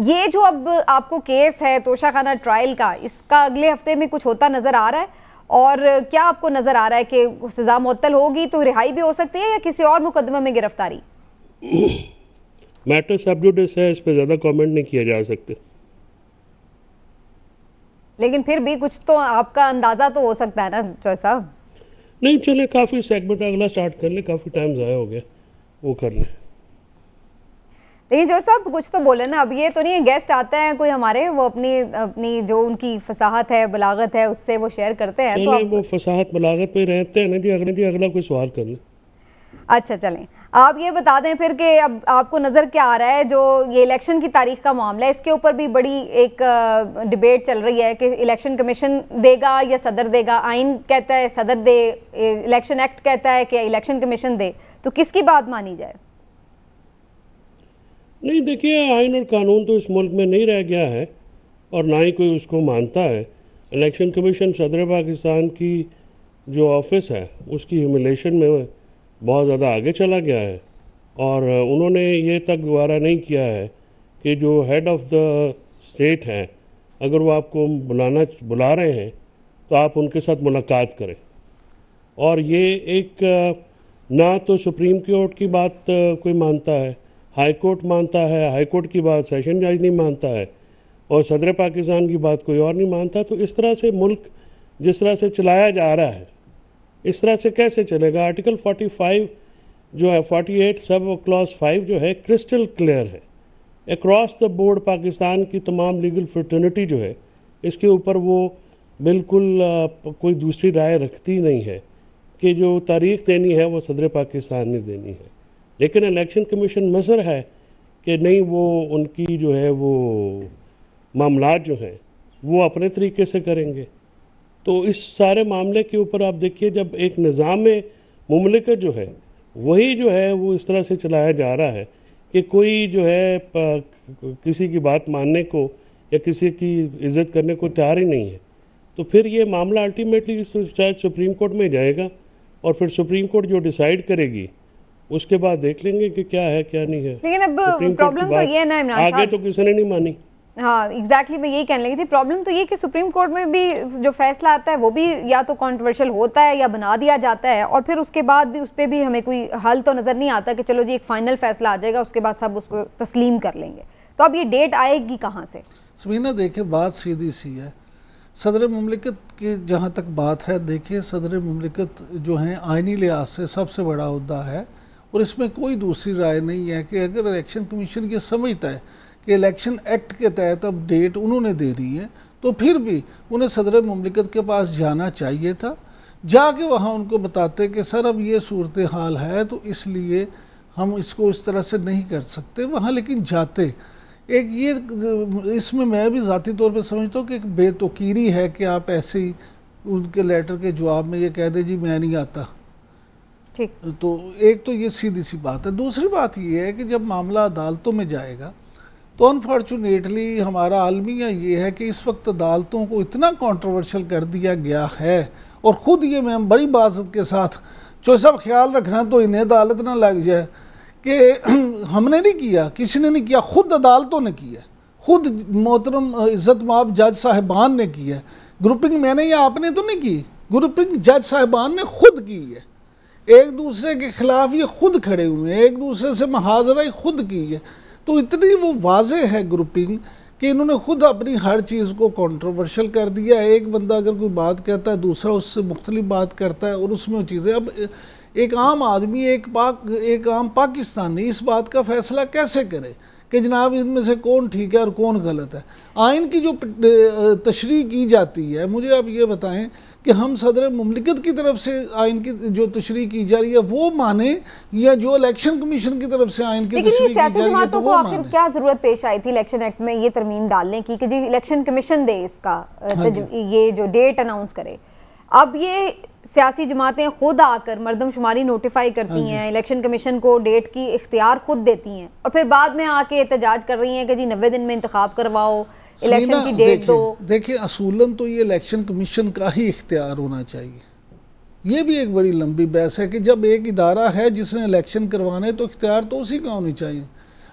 ये जो अब आपको केस है तोशाखाना ट्रायल का, इसका अगले हफ्ते में कुछ होता नज़र आ रहा है? और क्या आपको नज़र आ रहा है कि सज़ा मुअत्तल होगी तो रिहाई भी हो सकती है या किसी और मुकदमे में गिरफ्तारी? मैटर सब जुडिस है, इस पर ज़्यादा कमेंट नहीं किया जा सकते, लेकिन फिर भी कुछ तो आपका अंदाज़ा तो हो सकता है ना चौधरी साहब? नहीं, चले काफ़ी सेगमेंट अगला स्टार्ट कर ले, काफ़ी टाइम ज़ाया हो गया, वो कर लें। लेकिन जो साहब कुछ तो बोले ना, अब ये तो नहीं गेस्ट आता है कोई हमारे, वो अपनी अपनी जो उनकी फसाहत है, बलागत है, उससे वो शेयर करते हैं, तो वो फसाहत बलागत पे रहते हैं ना जी। अगला कोई सवाल कर ले। अच्छा चलें, आप ये बता दें फिर कि अब आपको नज़र क्या आ रहा है, जो ये इलेक्शन की तारीख का मामला है, इसके ऊपर भी बड़ी एक डिबेट चल रही है कि इलेक्शन कमीशन देगा या सदर देगा। आइन कहता है सदर दे, इलेक्शन एक्ट कहता है कि इलेक्शन कमीशन दे, तो किसकी बात मानी जाए? नहीं, देखिए, आइन और कानून तो इस मुल्क में नहीं रह गया है और ना ही कोई उसको मानता है। इलेक्शन कमीशन सदर पाकिस्तान की जो ऑफिस है उसकी ह्यूमिलेशन में बहुत ज़्यादा आगे चला गया है और उन्होंने ये तक दोबारा नहीं किया है कि जो हेड ऑफ़ द स्टेट हैं, अगर वो आपको बुला रहे हैं तो आप उनके साथ मुलाकात करें। और ये एक ना तो सुप्रीम कोर्ट की बात कोई मानता है, हाई कोर्ट मानता है, हाई कोर्ट की बात सेशन जज नहीं मानता है और सदर पाकिस्तान की बात कोई और नहीं मानता। तो इस तरह से मुल्क जिस तरह से चलाया जा रहा है, इस तरह से कैसे चलेगा? आर्टिकल 45 जो है, 48 सब क्लॉज 5 जो है क्रिस्टल क्लियर है। अक्रॉस द बोर्ड पाकिस्तान की तमाम लीगल फ्रेटर्निटी जो है, इसके ऊपर वो बिल्कुल कोई दूसरी राय रखती नहीं है कि जो तारीख देनी है वो सदर पाकिस्तान ने देनी है। लेकिन इलेक्शन कमीशन मसर है कि नहीं, वो उनकी जो है वो मामलात जो हैं वो अपने तरीके से करेंगे। तो इस सारे मामले के ऊपर आप देखिए, जब एक निज़ाम मुमलिकत जो है वही जो है वो इस तरह से चलाया जा रहा है कि कोई जो है किसी की बात मानने को या किसी की इज़्ज़त करने को तैयार ही नहीं है, तो फिर ये मामला अल्टीमेटली शायद सुप्रीम कोर्ट में जाएगा और फिर सुप्रीम कोर्ट जो डिसाइड करेगी उसके बाद देख लेंगे कि क्या है क्या नहीं है। लेकिन अब प्रॉब्लम तो ये है ना इमरान साहब, आगे तो किसी ने नहीं मानी। हाँ एग्जैक्टली, मैं यही कहने लगी थी। प्रॉब्लम तो ये कि सुप्रीम कोर्ट में भी जो फैसला आता है वो भी या तो कंट्रोवर्शियल होता है या बना दिया जाता है, और फिर उसके बाद भी उस पर भी हमें कोई हल तो नज़र नहीं आता कि चलो जी एक फाइनल फैसला आ जाएगा, उसके बाद सब उसको तस्लीम कर लेंगे। तो अब ये डेट आएगी कहाँ से? समीना देखिए, बात सीधी सी है। सदर मुमलिकत की जहाँ तक बात है, देखिए सदर मुमलिकत जो हैं आइनी लिहाज से सबसे बड़ा अहदा है और इसमें कोई दूसरी राय नहीं है कि अगर इलेक्शन कमीशन ये समझता है कि इलेक्शन एक्ट के तहत अब डेट उन्होंने दे दी है, तो फिर भी उन्हें सदर मुमलिकत के पास जाना चाहिए था। जाके वहाँ उनको बताते कि सर अब ये सूरत हाल है तो इसलिए हम इसको इस तरह से नहीं कर सकते वहाँ, लेकिन जाते। एक ये इसमें मैं भी ज़ाती तौर पे समझता हूँ कि एक बेतुकीरी है कि आप ऐसे ही उनके लेटर के जवाब में ये कह दें जी मैं नहीं आता। ठीक, तो एक तो ये सीधी सी बात है। दूसरी बात ये है कि जब मामला अदालतों में जाएगा तो अनफॉर्चुनेटली हमारा आलमिया ये है कि इस वक्त अदालतों को इतना कंट्रोवर्शियल कर दिया गया है, और ख़ुद ये मैं बड़ी बाज़त के साथ जो सब ख्याल रखना तो इन्हें अदालत ना लग जाए कि हमने नहीं किया, किसी ने नहीं किया, ख़ुद अदालतों ने किया, ख़ुद मोहतरम इज़्ज़त माब जज साहिबान ने किया। ग्रुपिंग मैंने या आपने तो नहीं की, ग्रुपिंग जज साहिबान ने खुद की है। एक दूसरे के ख़िलाफ़ ये खुद खड़े हुए हैं, एक दूसरे से मुहाज़रा खुद की है। तो इतनी वो वाज़े है ग्रुपिंग कि इन्होंने खुद अपनी हर चीज़ को कंट्रोवर्शियल कर दिया है। एक बंदा अगर कोई बात कहता है दूसरा उससे मुख्तलिफ बात करता है और उसमें वो चीज़ें, अब एक आम आदमी एक आम पाकिस्तानी इस बात का फ़ैसला कैसे करे कि जनाब इनमें से कौन ठीक है और कौन गलत है। आइन की जो तशरीह की जाती है, मुझे आप ये बताएं कि हम सदर मुमलिकत की तरफ से आइन की जो तशरीह की जा रही है वो माने, या जो इलेक्शन कमीशन की तरफ से आइन की तशरीह की जा रही है तो वो माने। क्या जरूरत पेश आई थी इलेक्शन एक्ट में ये तरमीम डालने की कि जी इलेक्शन कमीशन दे इसका ये जो डेट अनाउंस करे। अब ये सियासी जमातें खुद आकर मरदमशुमारी नोटिफाई करती हैं, इलेक्शन कमीशन को डेट की इख्तियार खुद देती हैं, और फिर बाद में आके एहतजाज कर रही हैं कि जी 90 दिन में इंतखाब करवाओ, इलेक्शन की डेट दो। देखिए असूलन तो ये इलेक्शन कमीशन का ही इख्तियार होना चाहिए। ये भी एक बड़ी लंबी बहस है कि जब एक इदारा है जिसने इलेक्शन करवाने तो इख्तियार तो उसी का होनी चाहिए।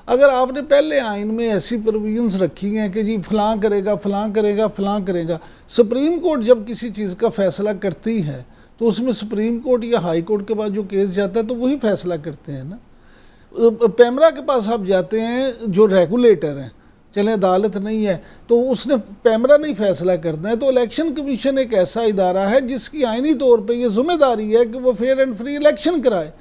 अगर आपने पहले आइन में ऐसी प्रोविजंस रखी हैं कि जी फ़लाँ करेगा फ़लाँ करेगा फ़लाँ करेगा, सुप्रीम कोर्ट जब किसी चीज़ का फ़ैसला करती है तो उसमें सुप्रीम कोर्ट या हाई कोर्ट के पास जो केस जाता है तो वही फ़ैसला करते हैं ना। पैमरा के पास आप जाते हैं जो रेगुलेटर हैं, चलें अदालत नहीं है तो उसने पैमरा नहीं फ़ैसला करना है, तो इलेक्शन कमीशन एक ऐसा इदारा है जिसकी आइनी तौर पे ये ज़िम्मेदारी है कि वो फेयर एंड फ्री इलेक्शन कराए,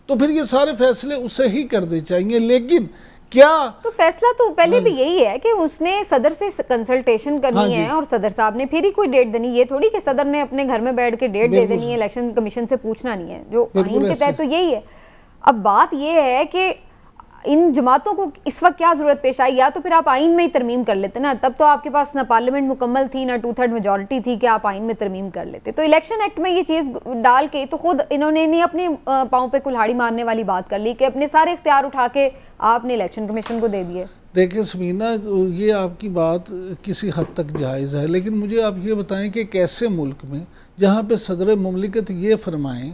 तो फिर ये सारे फैसले उससे ही करने चाहिए। लेकिन क्या तो फैसला तो पहले भी यही है कि उसने सदर से कंसल्टेशन करनी है और सदर साहब ने फिर ही कोई डेट देनी। ये थोड़ी कि सदर ने अपने घर में बैठ के डेट दे देनी है, इलेक्शन कमीशन से पूछना नहीं है, जो आईन के तहत तो यही है। अब बात ये है कि इन जमातों को इस वक्त क्या जरूरत पेश आई, या तो फिर आप आइन में ही तरमीम कर लेते ना, तब तो आपके पास ना पार्लियामेंट मुकम्मल थी ना 2/3 मेजॉरिटी थी कि आप आइन में तरमीम कर लेते। तो इलेक्शन एक्ट में ये चीज़ डाल के तो खुद इन्होंने नहीं अपने पाँव पे कुल्हाड़ी मारने वाली बात कर ली कि अपने सारे इख्तियार उठा के आपने इलेक्शन कमीशन को दे दिए। देखिए समीना, ये आपकी बात किसी हद तक जायज़ है, लेकिन मुझे आप ये बताएं कि कैसे मुल्क में जहाँ पे सदर मुमलिकत ये फरमाएं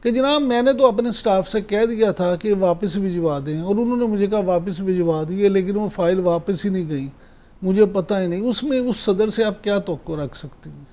कि जनाब मैंने तो अपने स्टाफ से कह दिया था कि वापस भिजवा दें, और उन्होंने मुझे कहा वापस भिजवा दिए, लेकिन वो फाइल वापस ही नहीं गई, मुझे पता ही नहीं। उसमें उस सदर से आप क्या तवक्को रख सकती हैं?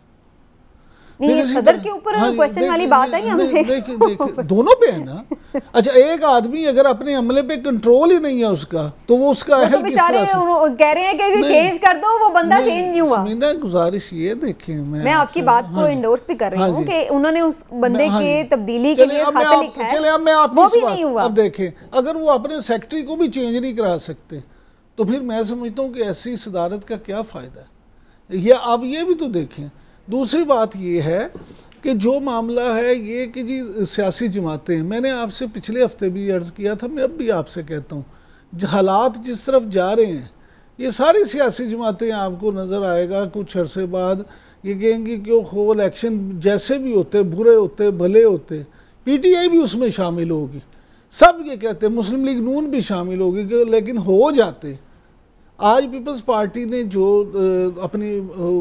नहीं, सदर के ऊपर क्वेश्चन वाली बात है। देखिए दोनों पे है ना। अच्छा, एक आदमी अगर अपने अमले पे कंट्रोल ही नहीं है उसका, तो वो उसका तो बेचारे कह रहे हैं कि ये चेंज कर दो, वो बंदा चेंज नहीं हुआ। मेरा गुजारिश ये देखें, मैं आपकी बात को इंडोर्स भी कर रही हूँ कि उन्होंने उस बंदे के तब्दीली के लिए खत लिखा है, चलिए अब मैं वो भी नहीं हुआ। अब देखें, अगर वो अपने सेक्रेटरी को भी चेंज नहीं करा सकते तो फिर मैं समझता हूँ कि ऐसी सदारत का क्या फ़ायदा है। ये अब ये भी तो देखें। दूसरी बात ये है कि जो मामला है ये कि जी सियासी जमातें, मैंने आपसे पिछले हफ्ते भी अर्ज़ किया था, मैं अब भी आपसे कहता हूँ, हालात जिस तरफ जा रहे हैं, ये सारी सियासी जमातें आपको नज़र आएगा कुछ अरसे बाद ये कहेंगी कि वो इलेक्शन जैसे भी होते, बुरे होते, भले होते, PTI भी उसमें शामिल होगी, सब ये कहते हैं, मुस्लिम लीग नून भी शामिल होगी, लेकिन हो जाते। आज पीपल्स पार्टी ने जो अपनी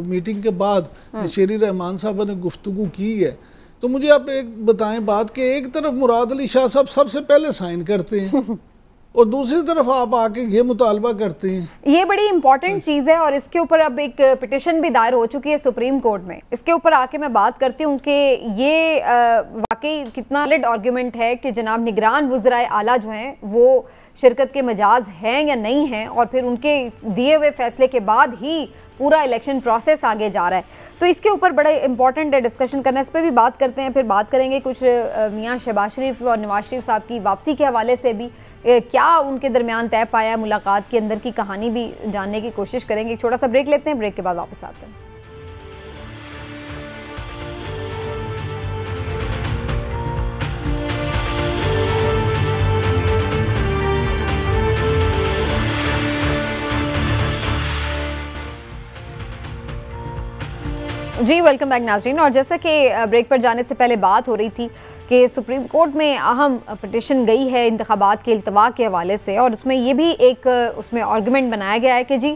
मीटिंग के बाद शेरी रहमान साहब ने गुफ्तगू की है, तो मुझे आप एक बताएं बात कि एक तरफ मुराद अली शाह साहब सबसे पहले साइन करते हैं और दूसरी तरफ आप आके ये मुतालबा करते हैं। ये बड़ी इंपॉर्टेंट चीज़ है और इसके ऊपर अब एक पिटिशन भी दायर हो चुकी है सुप्रीम कोर्ट में। इसके ऊपर आके मैं बात करती हूँ कि ये वाकई कितना वैलिड आर्ग्यूमेंट है कि जनाब निगरान वज़राए आला जो हैं वो शिरकत के मजाज हैं या नहीं हैं, और फिर उनके दिए हुए फैसले के बाद ही पूरा इलेक्शन प्रोसेस आगे जा रहा है। तो इसके ऊपर बड़ा इंपॉर्टेंट है डिस्कशन करना, इस पर भी बात करते हैं। फिर बात करेंगे कुछ मियाँ शहबाज शरीफ और नवाज शरीफ साहब की वापसी के हवाले से भी क्या उनके दरमियान तय पाया, मुलाकात के अंदर की कहानी भी जानने की कोशिश करेंगे। एक छोटा सा ब्रेक लेते हैं, ब्रेक के बाद वापस आते हैं। जी वेलकम बैक नाज़रीन। और जैसा कि ब्रेक पर जाने से पहले बात हो रही थी कि सुप्रीम कोर्ट में अहम पिटिशन गई है इंतखाबात के इल्तवा के हवाले से, और उसमें ये भी एक उसमें आर्गूमेंट बनाया गया है कि जी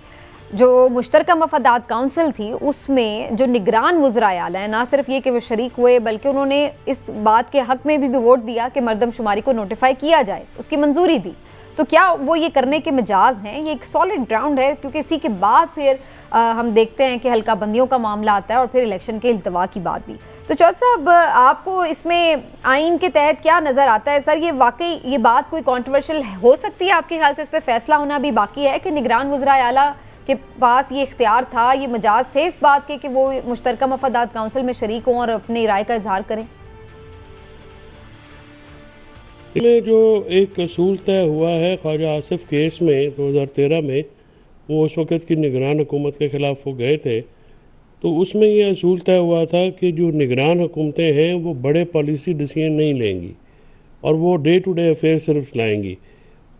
जो मुश्तरका मफादात काउंसिल थी उसमें जो निगरान वज़राए आला है, ना सिर्फ ये कि वो शरीक हुए बल्कि उन्होंने इस बात के हक़ में भी वोट दिया कि मरदमशुमारी को नोटिफाई किया जाए, उसकी मंजूरी दी। तो क्या वो ये करने के मिजाज हैं? ये एक सॉलिड ग्राउंड है, क्योंकि इसी के बाद फिर हम देखते हैं कि हल्का बंदियों का मामला आता है और फिर इलेक्शन के इल्तवा की बात भी। तो चौधरी साहब, आपको इसमें आइन के तहत क्या नज़र आता है? सर, ये वाकई ये बात कोई कॉन्ट्रोवर्शियल हो सकती है आपके ख्याल से? इस पर फैसला होना भी बाकी है कि निगरान वज़राए आला के पास ये इख्तियार था, ये मजाज थे इस बात के कि वो मुश्तरका मफादात काउंसिल में शरीक हों और अपनी राय का इजहार करें? में जो एक असूल तय हुआ है ख्वाजा आसिफ केस में 2013 में, वो उस वक़्त की निगरान हुकूमत के ख़िलाफ़ वो गए थे, तो उसमें ये असूल तय हुआ था कि जो निगरान हुकूमतें हैं वो बड़े पॉलिसी डिसीजन नहीं लेंगी और वो डे टू डे अफेयर सिर्फ लाएंगी।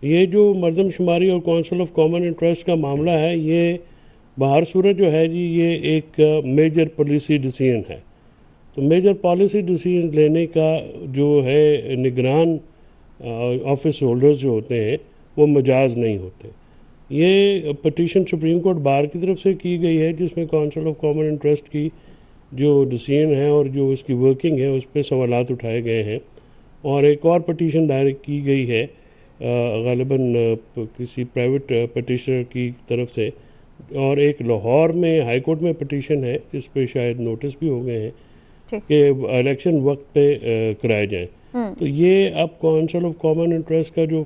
ये जो मरदमशुमारी और काउंसिल ऑफ कॉमन इंटरेस्ट का मामला है, ये बाहर सूरत जो है जी, ये एक मेजर पॉलिसी डिसीजन है। तो मेजर पॉलिसी डिसीजन लेने का जो है निगरान ऑफिस होल्डर्स जो होते हैं वो मजाज नहीं होते। ये पटिशन सुप्रीम कोर्ट बार की तरफ से की गई है, जिसमें काउंसिल ऑफ कॉमन इंटरेस्ट की जो डिसीजन है और जो इसकी वर्किंग है उस पर सवालात उठाए गए हैं। और एक और पटिशन दायर की गई है ग़ालिबन किसी प्राइवेट पटिशनर की तरफ से, और एक लाहौर में हाई कोर्ट में पटिशन है जिस पे शायद नोटिस भी हो गए हैं कि इलेक्शन वक्त पे कराए जाएँ। तो ये अब काउंसिल ऑफ कॉमन इंटरेस्ट का जो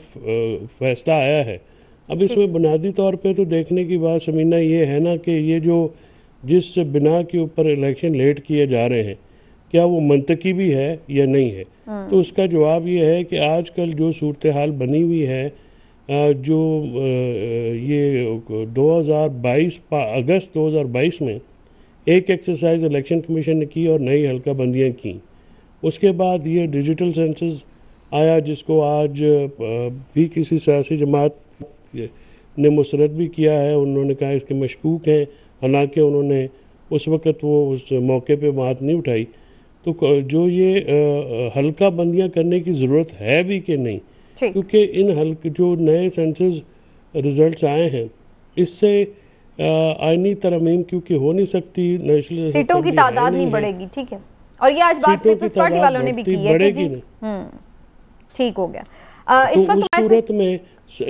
फैसला आया है, अब इसमें बुनियादी तौर पे तो देखने की बात समीना ये है ना कि ये जो जिस बिना के ऊपर इलेक्शन लेट किए जा रहे हैं, क्या वो मंतकी भी है या नहीं है? तो उसका जवाब ये है कि आजकल जो सूरत हाल बनी हुई है जो ये 2022 अगस्त 2022 में एक एक्सरसाइज इलेक्शन कमीशन ने की और नई हल्का बंदियाँ की। उसके बाद ये डिजिटल सेंसस आया, जिसको आज भी किसी सियासी जमात ने मुस्तरद भी किया है। उन्होंने कहा इसके मशकूक हैं, हालांकि उन्होंने उस वक़्त वो उस मौके पे बात नहीं उठाई। तो जो ये हल्का बंदियाँ करने की ज़रूरत है भी कि नहीं, क्योंकि इन हल्के जो नए सेंसस रिज़ल्ट्स आए हैं इससे आईनी तरमीम क्योंकि हो नहीं सकती, नेशनल सीटों की तादाद नहीं बढ़ेगी। ठीक है, और ये आज बात पीपल्स पार्टी वालों ने भी की है कि जी ठीक हो गया। इस वक्त उस सूरत में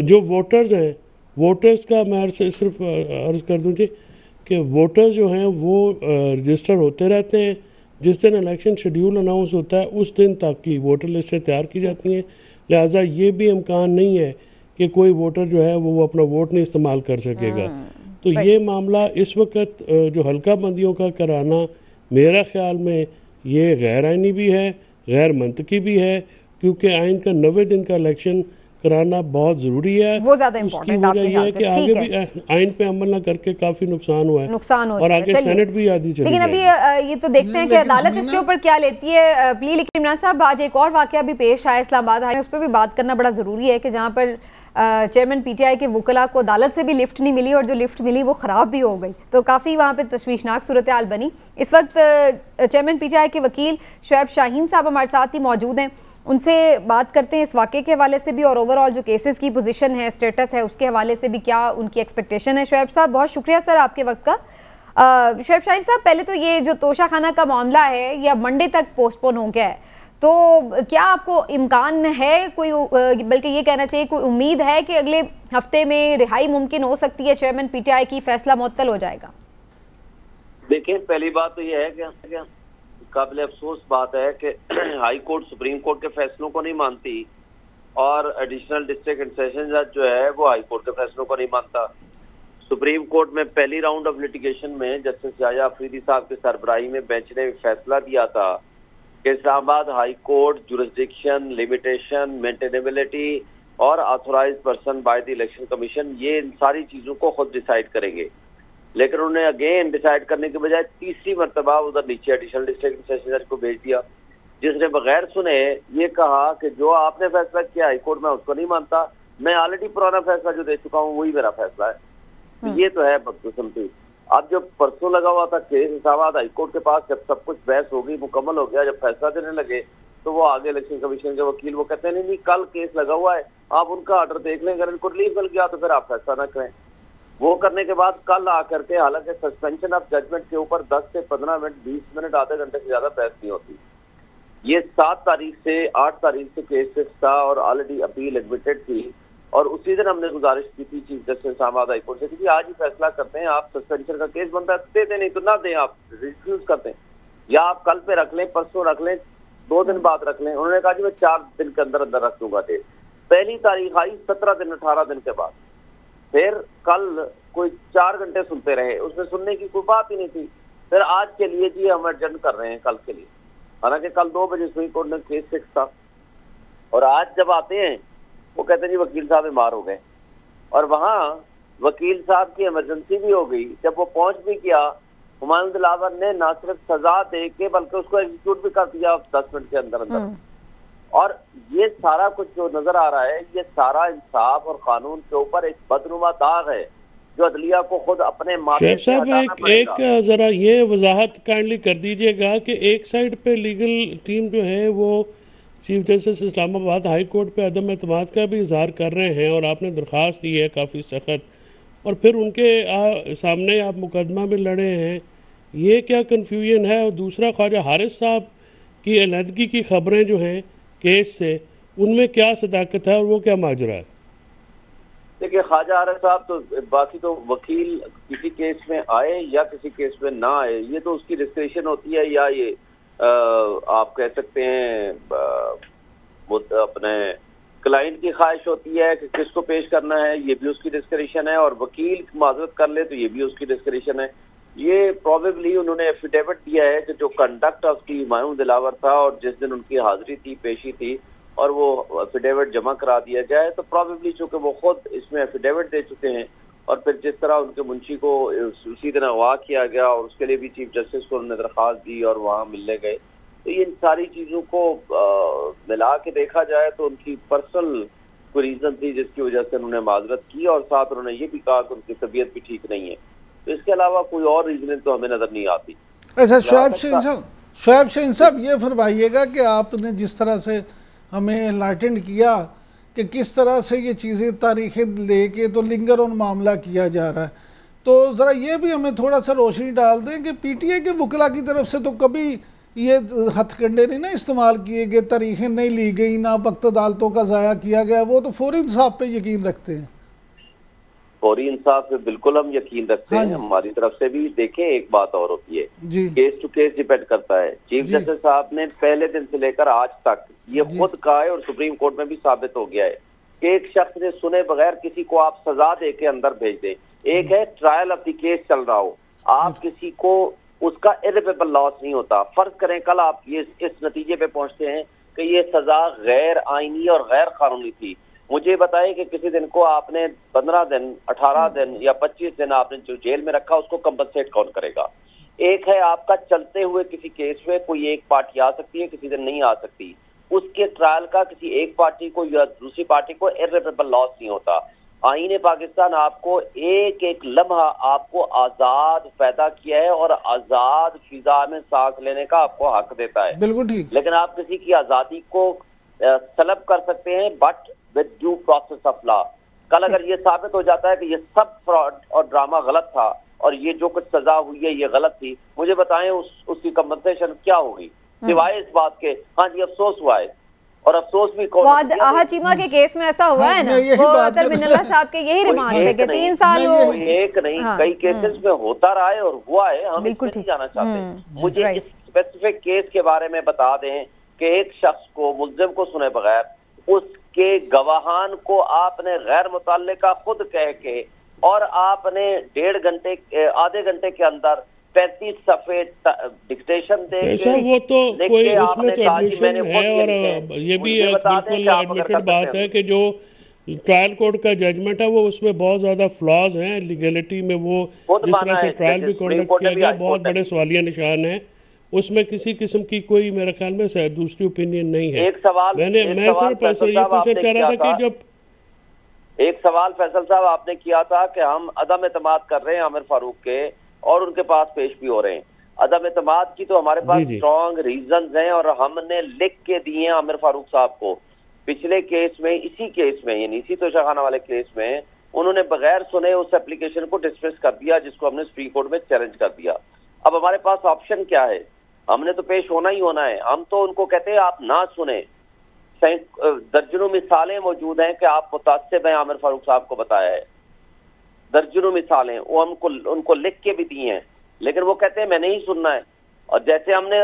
जो वोटर्स हैं, वोटर्स का मैं सिर्फ अर्ज कर दूँ कि वोटर्स जो हैं वो रजिस्टर होते रहते हैं। जिस दिन इलेक्शन शेड्यूल अनाउंस होता है उस दिन तक की वोटर लिस्टें तैयार की जाती हैं। लिहाजा ये भी इम्कान नहीं है कि कोई वोटर जो है वो अपना वोट नहीं इस्तेमाल कर सकेगा। तो ये मामला इस वक्त जो हल्का बंदियों का कराना मेरा ख्याल में ये गैर आइनी भी है, गैर मंतकी भी है, क्योंकि आइन का 90 दिन का इलेक्शन कराना बहुत ज़रूरी है। वो ज़्यादा इम्पोर्टेंट आपके ख्याल से। आगे भी आइन पे अमल ना करके काफ़ी नुकसान हुआ है और आगे सेनेट भी आधी चली। लेकिन अभी ये तो देखते हैं कि अदालत इसके ऊपर क्या लेती है प्ली। लेकिन इमरान साहब, आज एक और वाकया भी पेश आया इस्लामाबाद हाई, उस पर भी बात करना बड़ा ज़रूरी है कि जहाँ पर चेयरमैन पीटीआई के वकला को अदालत से भी लिफ्ट नहीं मिली और जो लिफ्ट मिली वो ख़राब भी हो गई। तो काफ़ी वहाँ पे तशवीशनाक सूरत हाल बनी। इस वक्त चेयरमैन पीटीआई के वकील शुएब शाहीन साहब हमारे साथ ही मौजूद हैं, उनसे बात करते हैं इस वाक़े के हवाले से भी और ओवरऑल जो केसेस की पोजीशन है, स्टेटस है, उसके हवाले से भी क्या उनकी एक्सपेक्टेशन है। शुएब साहब, बहुत शुक्रिया सर आपके वक्त का। शुएब शाहीन साहब, पहले तो ये जो तोशाखाना का मामला है यह मंडे तक पोस्टपोन हो गया है, तो क्या आपको इम्कान है कोई, बल्कि ये कहना चाहिए कोई उम्मीद है कि अगले हफ्ते में रिहाई मुमकिन हो सकती है, चेयरमैन पीटीआई की, फैसला मुअत्तल हो जाएगा? देखिए, पहली बात तो ये है कि काबिल अफसोस बात है कि हाई कोर्ट सुप्रीम कोर्ट के फैसलों को नहीं मानती और एडिशनल डिस्ट्रिक्ट एंड सेशन जज जो है वो हाई कोर्ट के फैसलों को नहीं मानता। सुप्रीम कोर्ट में पहली राउंड ऑफ लिटिगेशन में जस्टिस याया अफरीदी साहब की सरबराही में बेंच ने फैसला दिया था कि Islamabad high court jurisdiction, limitation, maintainability और authorise person by the election commission, ये इन सारी चीजों को खुद डिसाइड करेंगे। लेकिन उन्होंने अगेन डिसाइड करने के बजाय तीसरी मरतबा उधर नीचे एडिशनल डिस्ट्रिक्ट सेशन जज को भेज दिया, जिसने बगैर सुने ये कहा कि जो आपने फैसला किया हाई कोर्ट में उसको नहीं मानता, मैं ऑलरेडी पुराना फैसला जो दे चुका हूँ वही मेरा फैसला है। तो ये तो है बदकिस्मती। अब जो परसों लगा हुआ था केस इस्लामाबाद हाई कोर्ट के पास, जब सब कुछ बहस हो गई, मुकम्मल हो गया, जब फैसला देने लगे तो वो आगे इलेक्शन कमीशन के वकील वो कहते हैं नहीं कल केस लगा हुआ है, आप उनका ऑर्डर देख लें, अगर इनको रिलीफ मिल गया तो फिर आप फैसला ना करें। वो करने के बाद कल आकर के, हालांकि सस्पेंशन ऑफ जजमेंट के ऊपर 10 से 15 मिनट, 20 मिनट, आधे घंटे से ज्यादा बहस नहीं होती। ये 7 तारीख से 8 तारीख से केस फिक्स था और ऑलरेडी अपील एडमिटेड थी और उसी दिन हमने गुजारिश की थी chief justice Islamabad high court से कि आज ही फैसला करते हैं, आप सस्पेंशन का केस बनता है दे दें, नहीं तो ना दें, आप रिफ्यूज करते हैं, या आप कल पे रख लें, परसों रख लें, 2 दिन बाद रख लें। उन्होंने कहा जी मैं 4 दिन के अंदर अंदर रख दूंगा डेट। पहली तारीख आई 17 दिन 18 दिन के बाद, फिर कल कोई 4 घंटे सुनते रहे, उसमें सुनने की कोई बात ही नहीं थी। फिर आज के लिए जी हम एडजर्न कर रहे हैं कल के लिए, हालांकि कल 2 बजे सुप्रीम कोर्ट ने केस फिक्स था। और आज जब आते हैं वो कहते हैं जी वकील साहब बीमार हो गए, और वहाँ वकील साहब की इमरजेंसी भी हो गई। जब वो पहुंच भी किया, हुमायूं दिलावर ने ना सिर्फ सजा दे के बल्कि उसको एग्जीक्यूट भी कर दिया 10 मिनट के अंदर अंदर। और ये सारा कुछ जो नजर आ रहा है, ये सारा इंसाफ और कानून के ऊपर एक बदनुमा दाग है जो अदलिया को खुद अपने माथे से हटाना पड़ेगा। एक जरा ये वजाहत काइंडली कर दीजिएगा कि एक साइड पे लीगल टीम जो है वो chief justice Islamabad high court पे अदम एतमाद का भी इजहार कर रहे हैं और आपने दरख्वास्त दी है काफ़ी सख्त, और फिर उनके सामने आप मुकदमा भी लड़े हैं, ये क्या कन्फ्यूजन है? और दूसरा, ख्वाजा हारिस साहब की अलहदगी की खबरें जो हैं केस से, उनमें क्या सदाकत है और वो क्या माजरा है? देखिए, ख्वाजा हारिस साहब तो बाकी तो वकील किसी केस में आए या किसी केस में ना आए, ये तो उसकी डिस्क्रिप्शन होती है, या ये आप कह सकते हैं अपने क्लाइंट की ख्वाहिश होती है कि किसको पेश करना है, ये भी उसकी डिस्क्रिप्शन है, और वकील माजरत कर ले तो ये भी उसकी डिस्क्रिप्शन है। ये प्रोबेबली उन्होंने एफिडेविट दिया है कि जो कंडक्ट उसकी हुमायूं दिलावर था और जिस दिन उनकी हाजिरी थी, पेशी थी, और वो एफिडेविट जमा करा दिया गया है। तो प्रॉबेबली चूंकि वो खुद इसमें एफिडेविट दे चुके हैं और फिर जिस तरह उनके मुंशी को उसी दिन अगवा किया गया और उसके लिए भी चीफ जस्टिस को उन्होंने दरख्वास्त दी और वहाँ मिलने गए, तो इन सारी चीज़ों को मिला के देखा जाए तो उनकी पर्सनल कोई रीज़न थी जिसकी वजह से उन्होंने माजरत की और साथ उन्होंने ये भी कहा कि उनकी तबीयत भी ठीक नहीं है। तो इसके अलावा कोई और रीजन तो हमें नज़र नहीं आती। अच्छा शुएब शाहीन साहब, ये फरमाइएगा कि आपने जिस तरह से हमें एनलाइटेंड किया कि किस तरह से ये चीज़ें तारीखें लेके तो लिंगर ऑन मामला किया जा रहा है, तो ज़रा ये भी हमें थोड़ा सा रोशनी डाल दें कि पीटीए के वकला की तरफ से तो कभी ये हथकंडे नहीं ना इस्तेमाल किए गए, तारीखें नहीं ली गई, ना वक्त अदालतों का ज़ाया किया गया, वो तो फौरी इंसाफ पे यकीन रखते हैं। फौरी इंसाफ पे बिल्कुल हम यकीन रखते हैं, हमारी तरफ से भी। देखें, एक बात और होती है, केस टू केस डिपेंड करता है। चीफ जस्टिस साहब ने पहले दिन से लेकर आज तक ये खुद कहा है और सुप्रीम कोर्ट में भी साबित हो गया है कि एक शख्स ने सुने बगैर किसी को आप सजा दे के अंदर भेज दें। एक है ट्रायल ऑफ द केस चल रहा हो, आप किसी को उसका इर्रिपरेबल लॉस नहीं होता। फर्ज करें कल आप ये इस नतीजे पे पहुंचते हैं कि ये सजा गैर आईनी और गैर कानूनी थी, मुझे बताएं कि किसी दिन को आपने 15 दिन, 18 दिन या 25 दिन आपने जो जेल में रखा उसको कंपनसेट कौन करेगा? एक है आपका चलते हुए किसी केस में कोई एक पार्टी आ सकती है, किसी दिन नहीं आ सकती, उसके ट्रायल का किसी एक पार्टी को या दूसरी पार्टी को इर्रिपरेबल लॉस नहीं होता। आईन पाकिस्तान आपको एक एक लम्हा आपको आजाद पैदा किया है और आजाद फिजा में सांस लेने का आपको हक देता है। बिल्कुल ठीक। लेकिन आप किसी की आजादी को सलब कर सकते हैं but with due process of law. कल अगर ये साबित हो जाता है कि ये सब फ्रॉड और ड्रामा गलत था और ये जो कुछ सजा हुई है ये गलत थी, मुझे बताएं उसकी कंपनसेशन क्या होगी सिवाय इस बात के हाँ जी अफसोस हुआ है। और अफसोस भी आहा चीमा के केस में ऐसा हुआ है ना, वो अतर मिनल्ला साहब के यही रिमांड है कि 3 साल हो, एक नहीं कई केसेस में होता रहा है और हुआ है। हम इसमें नहीं जाना चाहते। मुझे इस स्पेसिफिक केस के बारे में बता दें कि एक शख्स को मुल्जिम को सुने बगैर उसके गवाहान को आपने गैर मुतल्लिका खुद कह के और आपने आधे घंटे के अंदर 35 सफ़े डिक्टेशन दे के वो तो कोई उसमें तो एडमिशन है और ये भी बिल्कुल एडमिटेड बात है कि जो ट्रायल कोर्ट का जजमेंट है वो उसमें बहुत ज्यादा फ्लॉज हैं लीगलिटी में। वो जिस तरह से ट्रायल भी कंडक्ट किया गया बहुत बड़े सवालिया निशान है, उसमें किसी किस्म की कोई मेरे ख्याल में दूसरी ओपिनियन नहीं है। मैं सिर्फ ये पूछना चाह रहा था कि जब एक सवाल फैसल साहब आपने किया था कि हम अदम एतमाद कर रहे हैं आमिर फारूक के और उनके पास पेश भी हो रहे हैं। अदम एतमाद की तो हमारे पास स्ट्रॉन्ग रीजंस हैं और हमने लिख के दिए हैं आमिर फारूक साहब को। पिछले केस में, इसी केस में यानी इसी तोशाखाना वाले केस में उन्होंने बगैर सुने उस एप्लीकेशन को डिसमिस कर दिया जिसको हमने सुप्रीम कोर्ट में चैलेंज कर दिया। अब हमारे पास ऑप्शन क्या है? हमने तो पेश होना ही होना है। हम तो उनको कहते हैं आप ना सुने। दर्जनों मिसालें मौजूद हैं कि आप मुतासिब हैं, आमिर फारूक साहब को बताया है, दर्जनों मिसालें वो उनको लिख के भी दी हैं, लेकिन वो कहते हैं मैं नहीं सुनना है। और जैसे हमने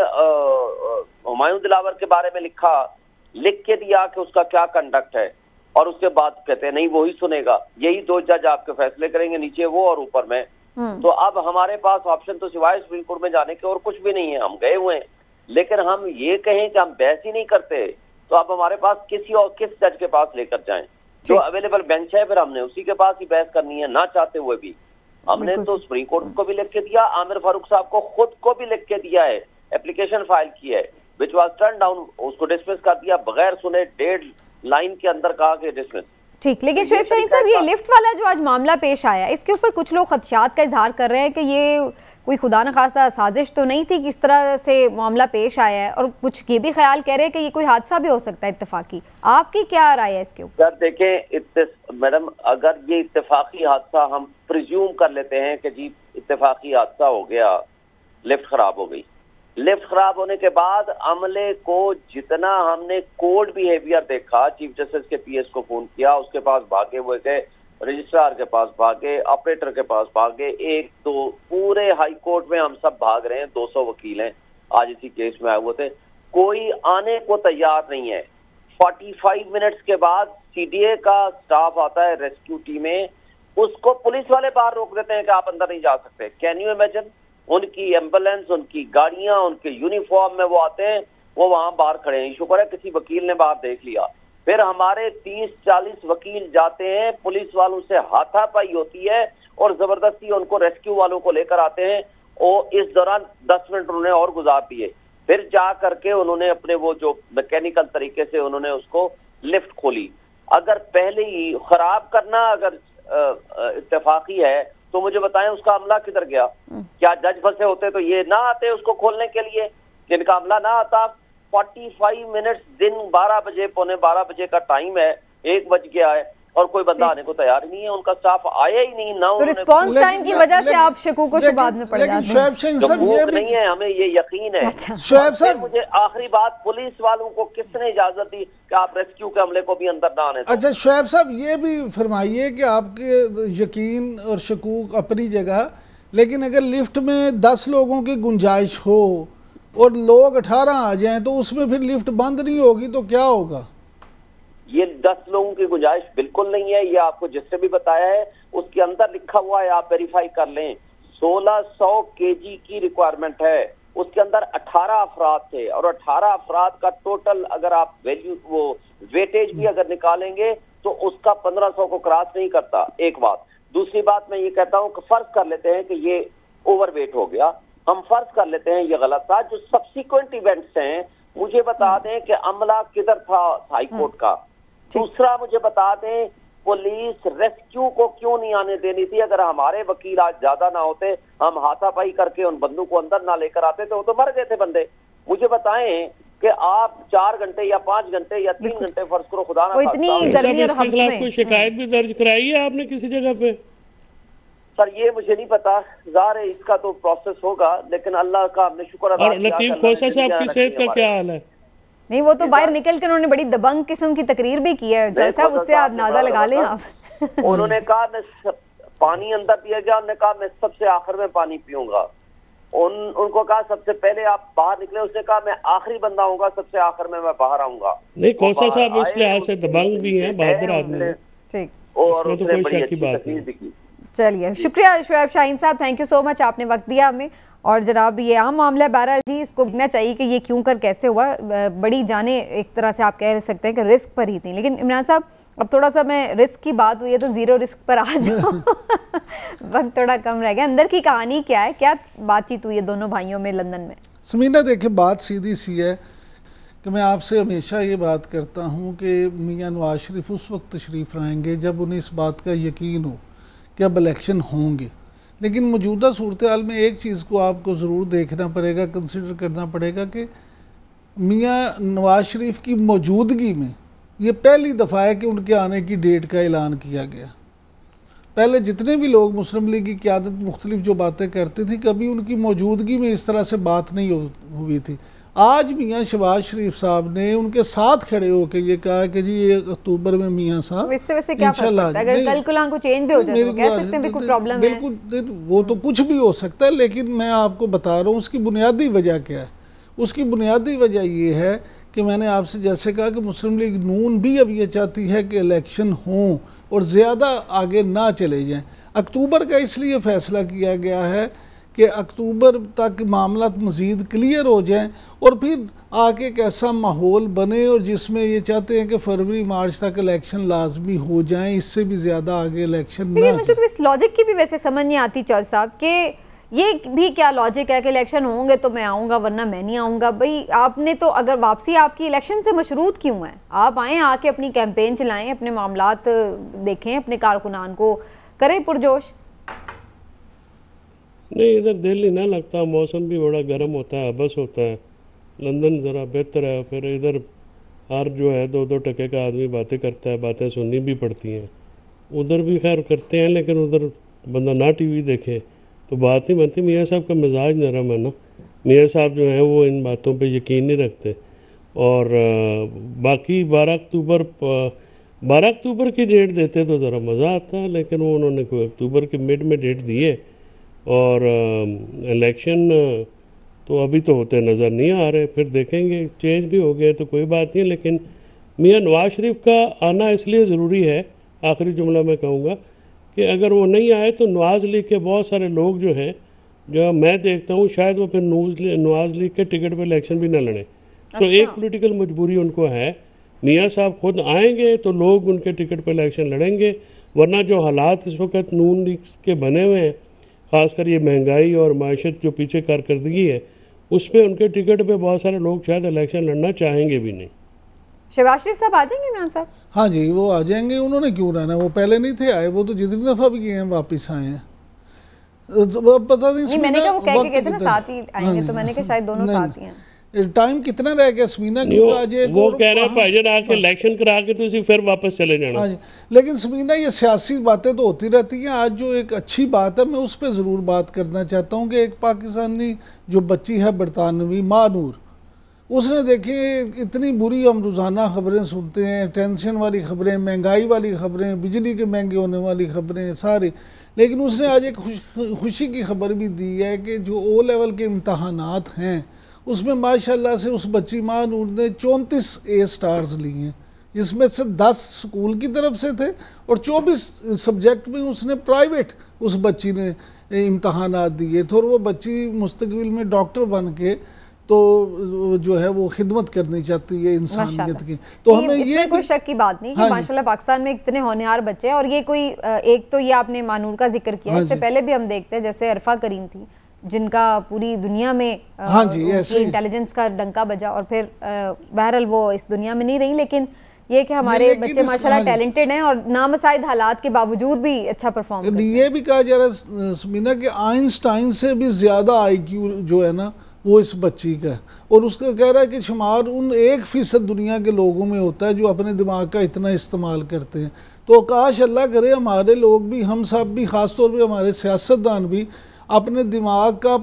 हुमायूं दिलावर के बारे में लिख के दिया कि उसका क्या कंडक्ट है और उसके बाद कहते हैं नहीं वो ही सुनेगा। यही 2 जज आपके फैसले करेंगे, नीचे वो और ऊपर मैं। तो अब हमारे पास ऑप्शन तो सिवाय सुप्रीम कोर्ट में जाने के और कुछ भी नहीं है। हम गए हुए हैं, लेकिन हम ये कहें कि हम बहस ही नहीं करते तो अब हमारे पास किस जज के पास लेकर जाएं? जो अवेलेबल बेंच है फिर हमने उसी के पास ही बहस करनी है, ना चाहते हुए भी। हमने तो सुप्रीम कोर्ट को भी लिख के दिया, आमिर फारूक साहब को खुद को भी लिख के दिया है, एप्लीकेशन फाइल की है, विच वाज टर्न डाउन, उसको डिसमिस कर दिया बगैर सुने, 1.5 लाइन के अंदर कहा कि डिसमिस। ठीक, लेकिन शुएब शाहीन साहब ये लिफ्ट वाला जो आज मामला पेश आया इसके ऊपर कुछ लोग खदशात का इजहार कर रहे हैं कि ये कोई खुदा न खास्ता साजिश तो नहीं थी, किस तरह से मामला पेश आया है, और कुछ ये भी ख्याल कह रहे हैं कि ये कोई हादसा भी हो सकता है इत्तेफाकी। आपकी क्या राय है इसके ऊपर? सर देखें मैडम, अगर ये इत्तेफाकी हादसा हम प्रिज्यूम कर लेते हैं कि जी इत्तेफाकी हादसा हो गया, लिफ्ट खराब हो गई, लिफ्ट खराब होने के बाद अमले को जितना हमने कोल्ड बिहेवियर देखा, चीफ जस्टिस के पीएस को फोन किया, उसके पास भागे हुए गए, रजिस्ट्रार के पास भागे, ऑपरेटर के पास भागे, 1-2 पूरे हाई कोर्ट में हम सब भाग रहे हैं। 200 वकील हैं आज इसी केस में आए हुए थे, कोई आने को तैयार नहीं है। 45 मिनट्स के बाद सीडीए का स्टाफ आता है रेस्क्यू टीमें, उसको पुलिस वाले बाहर रोक देते हैं कि आप अंदर नहीं जा सकते। Can you imagine? उनकी एम्बुलेंस, उनकी गाड़ियां, उनके यूनिफॉर्म में वो आते हैं वो वहां बाहर खड़े हैं। शुक्र है किसी वकील ने बाहर देख लिया। फिर हमारे 30-40 वकील जाते हैं, पुलिस वालों से हाथापाई होती है और जबरदस्ती उनको रेस्क्यू वालों को लेकर आते हैं। और इस दौरान 10 मिनट उन्होंने और गुजार दिए। फिर जा करके उन्होंने अपने वो जो मैकेनिकल तरीके से उन्होंने उसको लिफ्ट खोली। अगर पहले ही खराब करना अगर इत्तेफाकी है तो मुझे बताएं उसका अमला किधर गया? क्या जज फंसे होते तो ये ना आते उसको खोलने के लिए? जिनका अमला ना आता, 45 मिनट दिन 12 बजे पौने 12 बजे का टाइम है, 1 बज गया है और कोई बंदा आने को तैयार ही नहीं है। उनका स्टाफ आया ही नहीं ना। तो रिस्पांस टाइम की वजह से आप शकूक को शुबात में पड़ जाते हैं। शोएब नहीं है, हमें ये यकीन है। शोएब साहब, मुझे आखिरी बात, पुलिस वालों को किसने इजाजत दी कि आप रेस्क्यू के अमले को भी अंदर ना आने? अच्छा शोएब साहब, ये भी फरमाइए कि आपके यकीन और शकूक अपनी जगह, लेकिन अगर लिफ्ट में 10 लोगों की गुंजाइश हो और लोग 18 आ जाएं तो उसमें फिर लिफ्ट बंद नहीं होगी तो क्या होगा? ये 10 लोगों की गुंजाइश बिल्कुल नहीं है। ये आपको जिससे भी बताया है उसके अंदर लिखा हुआ है, आप वेरीफाई कर लें। 1600 kg की रिक्वायरमेंट है, उसके अंदर 18 अफराद थे और 18 अफराद का टोटल अगर आप वैल्यू वो वेटेज भी अगर निकालेंगे तो उसका 1500 को क्रॉस नहीं करता। एक बात। दूसरी बात मैं ये कहता हूँ कि फर्ज कर लेते हैं कि ये ओवरवेट हो गया, हम फर्ज कर लेते हैं ये गलत था। जो सब्सिक्वेंट इवेंट्स हैं मुझे बता दें कि अमला किधर था हाई कोर्ट का। दूसरा मुझे बता दें पुलिस रेस्क्यू को क्यों नहीं आने देनी थी? अगर हमारे वकील आज ज्यादा ना होते, हम हाथापाई करके उन बंदों को अंदर ना लेकर आते तो वो तो मर गए थे बंदे। मुझे बताएं कि आप 4 घंटे या 5 घंटे या 3 घंटे फर्ज करो, खुदा ना इसके खिलाफ कोई शिकायत भी दर्ज कराई है आपने किसी जगह पे? सर ये मुझे नहीं पता, ज़ाहिर है इसका तो प्रोसेस होगा, लेकिन अल्लाह का हमने शुक्र अदा किया। और लतीफ खोसा साहब की सेहत का क्या हाल है? नहीं, वो तो बाहर निकल कर उन्होंने बड़ी दबंग किस्म की तकरीर भी की है जज साहब, उससे अंदाजा लगा लें आप। उन्होंने कहा मैं पानी अंदर पिया गया, उन्होंने कहा मैं सबसे आखिर में पानी पीऊंगा। उनको कहा सबसे पहले आप बाहर निकले, उसने कहा मैं आखिरी बंदा हूँगा, सबसे आखिर में मैं बाहर आऊंगा। नहीं, खोसा साहब इस लिहाज से दबंग भी हैं, बहादुर आदमी हैं। ठीक, और इसमें तो कोई शक की बात नहीं। चलिए, शुक्रिया शोएब शाहीन साहब, थैंक यू सो मच, आपने वक्त दिया हमें। और जनाब ये अहम मामला बहरहाल जी, इसको देखना चाहिए कि ये क्यों कर कैसे हुआ। बड़ी जाने एक तरह से आप कह सकते हैं कि रिस्क पर ही थी। लेकिन इमरान साहब, अब थोड़ा सा मैं रिस्क की बात हुई है तो ज़ीरो रिस्क पर आ जाओ। वक्त थोड़ा कम रह गया। अंदर की कहानी क्या है, क्या बातचीत हुई है दोनों भाइयों में लंदन में? समीना देखिए, बात सीधी सी है कि मैं आपसे हमेशा ये बात करता हूँ कि मियाँ नवाज शरीफ उस वक्त तशरीफ़ लाएंगे जब उन्हें इस बात का यकीन हो कि अब इलेक्शन होंगे। लेकिन मौजूदा सूरत हाल में एक चीज़ को आपको ज़रूर देखना पड़ेगा, कंसिडर करना पड़ेगा कि मियाँ नवाज शरीफ की मौजूदगी में ये पहली दफ़ा है कि उनके आने की डेट का ऐलान किया गया। पहले जितने भी लोग मुस्लिम लीग की क़यादत मुख्तलिफ जो बातें करती थी, कभी उनकी मौजूदगी में इस तरह से बात नहीं हुई थी। आज मियाँ शहबाज शरीफ साहब ने उनके साथ खड़े होकर ये कहा कि जी 1 अक्टूबर में मियाँ साहब इंशाल्लाह, अगर कल कुल को चेंज भी हो जाए तो कह सकते हैं भी कोई प्रॉब्लम है। बिल्कुल, वो तो कुछ भी हो सकता है, लेकिन मैं आपको बता रहा हूँ उसकी बुनियादी वजह क्या है। उसकी बुनियादी वजह ये है कि मैंने आपसे जैसे कहा कि मुस्लिम लीग नून भी अब ये चाहती है कि इलेक्शन हों और ज़्यादा आगे ना चले जाएं। अक्टूबर का इसलिए फ़ैसला किया गया है कि अक्टूबर तक मामला मज़ीद क्लियर हो जाएं और फिर आके एक ऐसा माहौल बने और जिसमें ये चाहते हैं कि फरवरी मार्च तक इलेक्शन लाजमी हो जाएं, इससे भी ज़्यादा आगे इलेक्शन ना। मुझे तो इस लॉजिक की भी वैसे समझ नहीं आती चौधरी साहब कि ये भी क्या लॉजिक है कि इलेक्शन होंगे तो मैं आऊँगा वरना मैं नहीं आऊँगा। भाई आपने तो अगर वापसी आपकी इलेक्शन से मशरूत क्यों है? आप आएँ, आके अपनी कैंपेन चलाएँ, अपने मामलात देखें, अपने कारकुनान को करें पुरजोश। नहीं, इधर दिल ही ना लगता, मौसम भी बड़ा गर्म होता है, बस होता है। लंदन ज़रा बेहतर है, फिर इधर हर जो है 2-2 टके का आदमी बातें करता है, बातें सुननी भी पड़ती हैं। उधर भी खैर करते हैं, लेकिन उधर बंदा ना टीवी देखे तो बात नहीं बनती। मियाँ साहब का मिजाज नरम है ना, मियाँ साहब जो हैं वो इन बातों पे यकीन नहीं रखते। और बाकी 12 अक्टूबर की डेट देते तो ज़रा मज़ा आता, लेकिन वो उन्होंने कोई अक्टूबर के मिड में डेट दी है। और इलेक्शन तो अभी तो होते नज़र नहीं आ रहे, फिर देखेंगे, चेंज भी हो गए तो कोई बात नहीं। लेकिन मियाँ नवाज शरीफ का आना इसलिए ज़रूरी है, आखिरी जुमला मैं कहूँगा कि अगर वो नहीं आए तो नवाज लीग के बहुत सारे लोग जो हैं, जो मैं देखता हूँ शायद वो फिर नवाज लीग के टिकट पर इलेक्शन भी ना लड़ें। तो एक पॉलिटिकल मजबूरी उनको है। मियाँ साहब खुद आएंगे तो लोग उनके टिकट पर इलेक्शन लड़ेंगे, वरना जो हालात इस वक्त नून लीग के बने हुए हैं, ख़ासकर ये महंगाई और माशत जो पीछे कारकर्दगी है, उस पर उनके टिकट पे बहुत सारे लोग शायद इलेक्शन लड़ना चाहेंगे भी नहीं। शहबाज शरीफ साहब आ जाएंगे इमरान साहब? हाँ जी, वो आ जाएंगे। उन्होंने क्यों रहना, वो पहले नहीं थे आए, वो तो जितनी दफ़ा भी गए हैं वापस आए हैं। पता नहीं, मैंने कहा वो कह के गए थे ना साथ ही आएंगे, तो मैंने कहा शायद दोनों साथ ही हैं। टाइम कितना रह गया समीना? वो कह रहे हैं भाईजान आके इलेक्शन करा के तो फिर वापस चले जाना। हाँ जी, लेकिन समीना ये सियासी बातें तो होती रहती हैं। आज जो एक अच्छी बात है मैं उस पर ज़रूर बात करना चाहता हूँ कि एक पाकिस्तानी जो बच्ची है बरतानवी मानूर, उसने देखिए इतनी बुरी हम रोज़ाना ख़बरें सुनते हैं, टेंशन वाली ख़बरें, महंगाई वाली ख़बरें, बिजली के महंगे होने वाली ख़बरें सारी, लेकिन उसने आज एक खुशी की खबर भी दी है कि जो ओ लेवल के इम्तहानात हैं उसमें माशाल्लाह से उस बच्ची मानूर ने 34 A स्टार्स लिए हैं, जिसमें से 10 स्कूल की तरफ से थे और 24 सब्जेक्ट में उसने प्राइवेट उस बच्ची ने इम्तहानात दिए थे। और वो बच्ची मुस्तकबिल में डॉक्टर बन के तो जो है वो खिदमत करनी चाहती है इंसानियत की। तो हमें ये कोई शक की बात नहीं कि माशाल्लाह पाकिस्तान में इतने होनहार बच्चे हैं। और ये कोई एक तो ये आपने मानूर का जिक्र किया, इससे पहले भी हम देखते हैं जैसे अरफा करीम थी जिनका पूरी दुनिया में इंटेलिजेंस का डंका बजा और फिर बहरहाल वो इस दुनिया में नहीं रही। लेकिन ये कि हमारे बच्चे माशाल्लाह टैलेंटेड हैं और नामसाइद हालात के बावजूद भी अच्छा परफॉर्म करते हैं। ये भी कहा जा रहा है समीना कि आइंस्टाइन से भी ज़्यादा IQ जो है ना वो इस बच्ची का है। और उसका कह रहा है कि शुमार उन 1% दुनिया के लोगों में होता है जो अपने दिमाग का इतना इस्तेमाल करते हैं। तो काश अल्लाह करे हमारे लोग भी, हम सब भी, ख़ास तौर पे हमारे सियासतदान भी अपने दिमाग का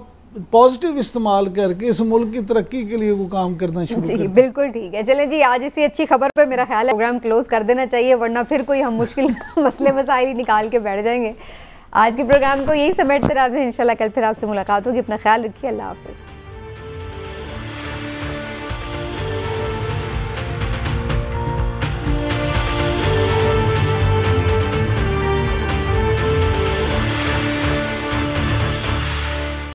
पॉजिटिव इस्तेमाल करके इस मुल्क की तरक्की के लिए वो काम करना शुरू करें। बिल्कुल ठीक है। चलें जी, आज इसी अच्छी खबर पे मेरा ख्याल है प्रोग्राम क्लोज कर देना चाहिए, वरना फिर कोई हम मुश्किल मसले मसाइल ही निकाल के बैठ जाएंगे। आज के प्रोग्राम को यही समेटते रहे, इंशाल्लाह कल फिर आपसे मुलाकात होगी। अपना ख्याल रखिए, अल्लाह हाफिज़।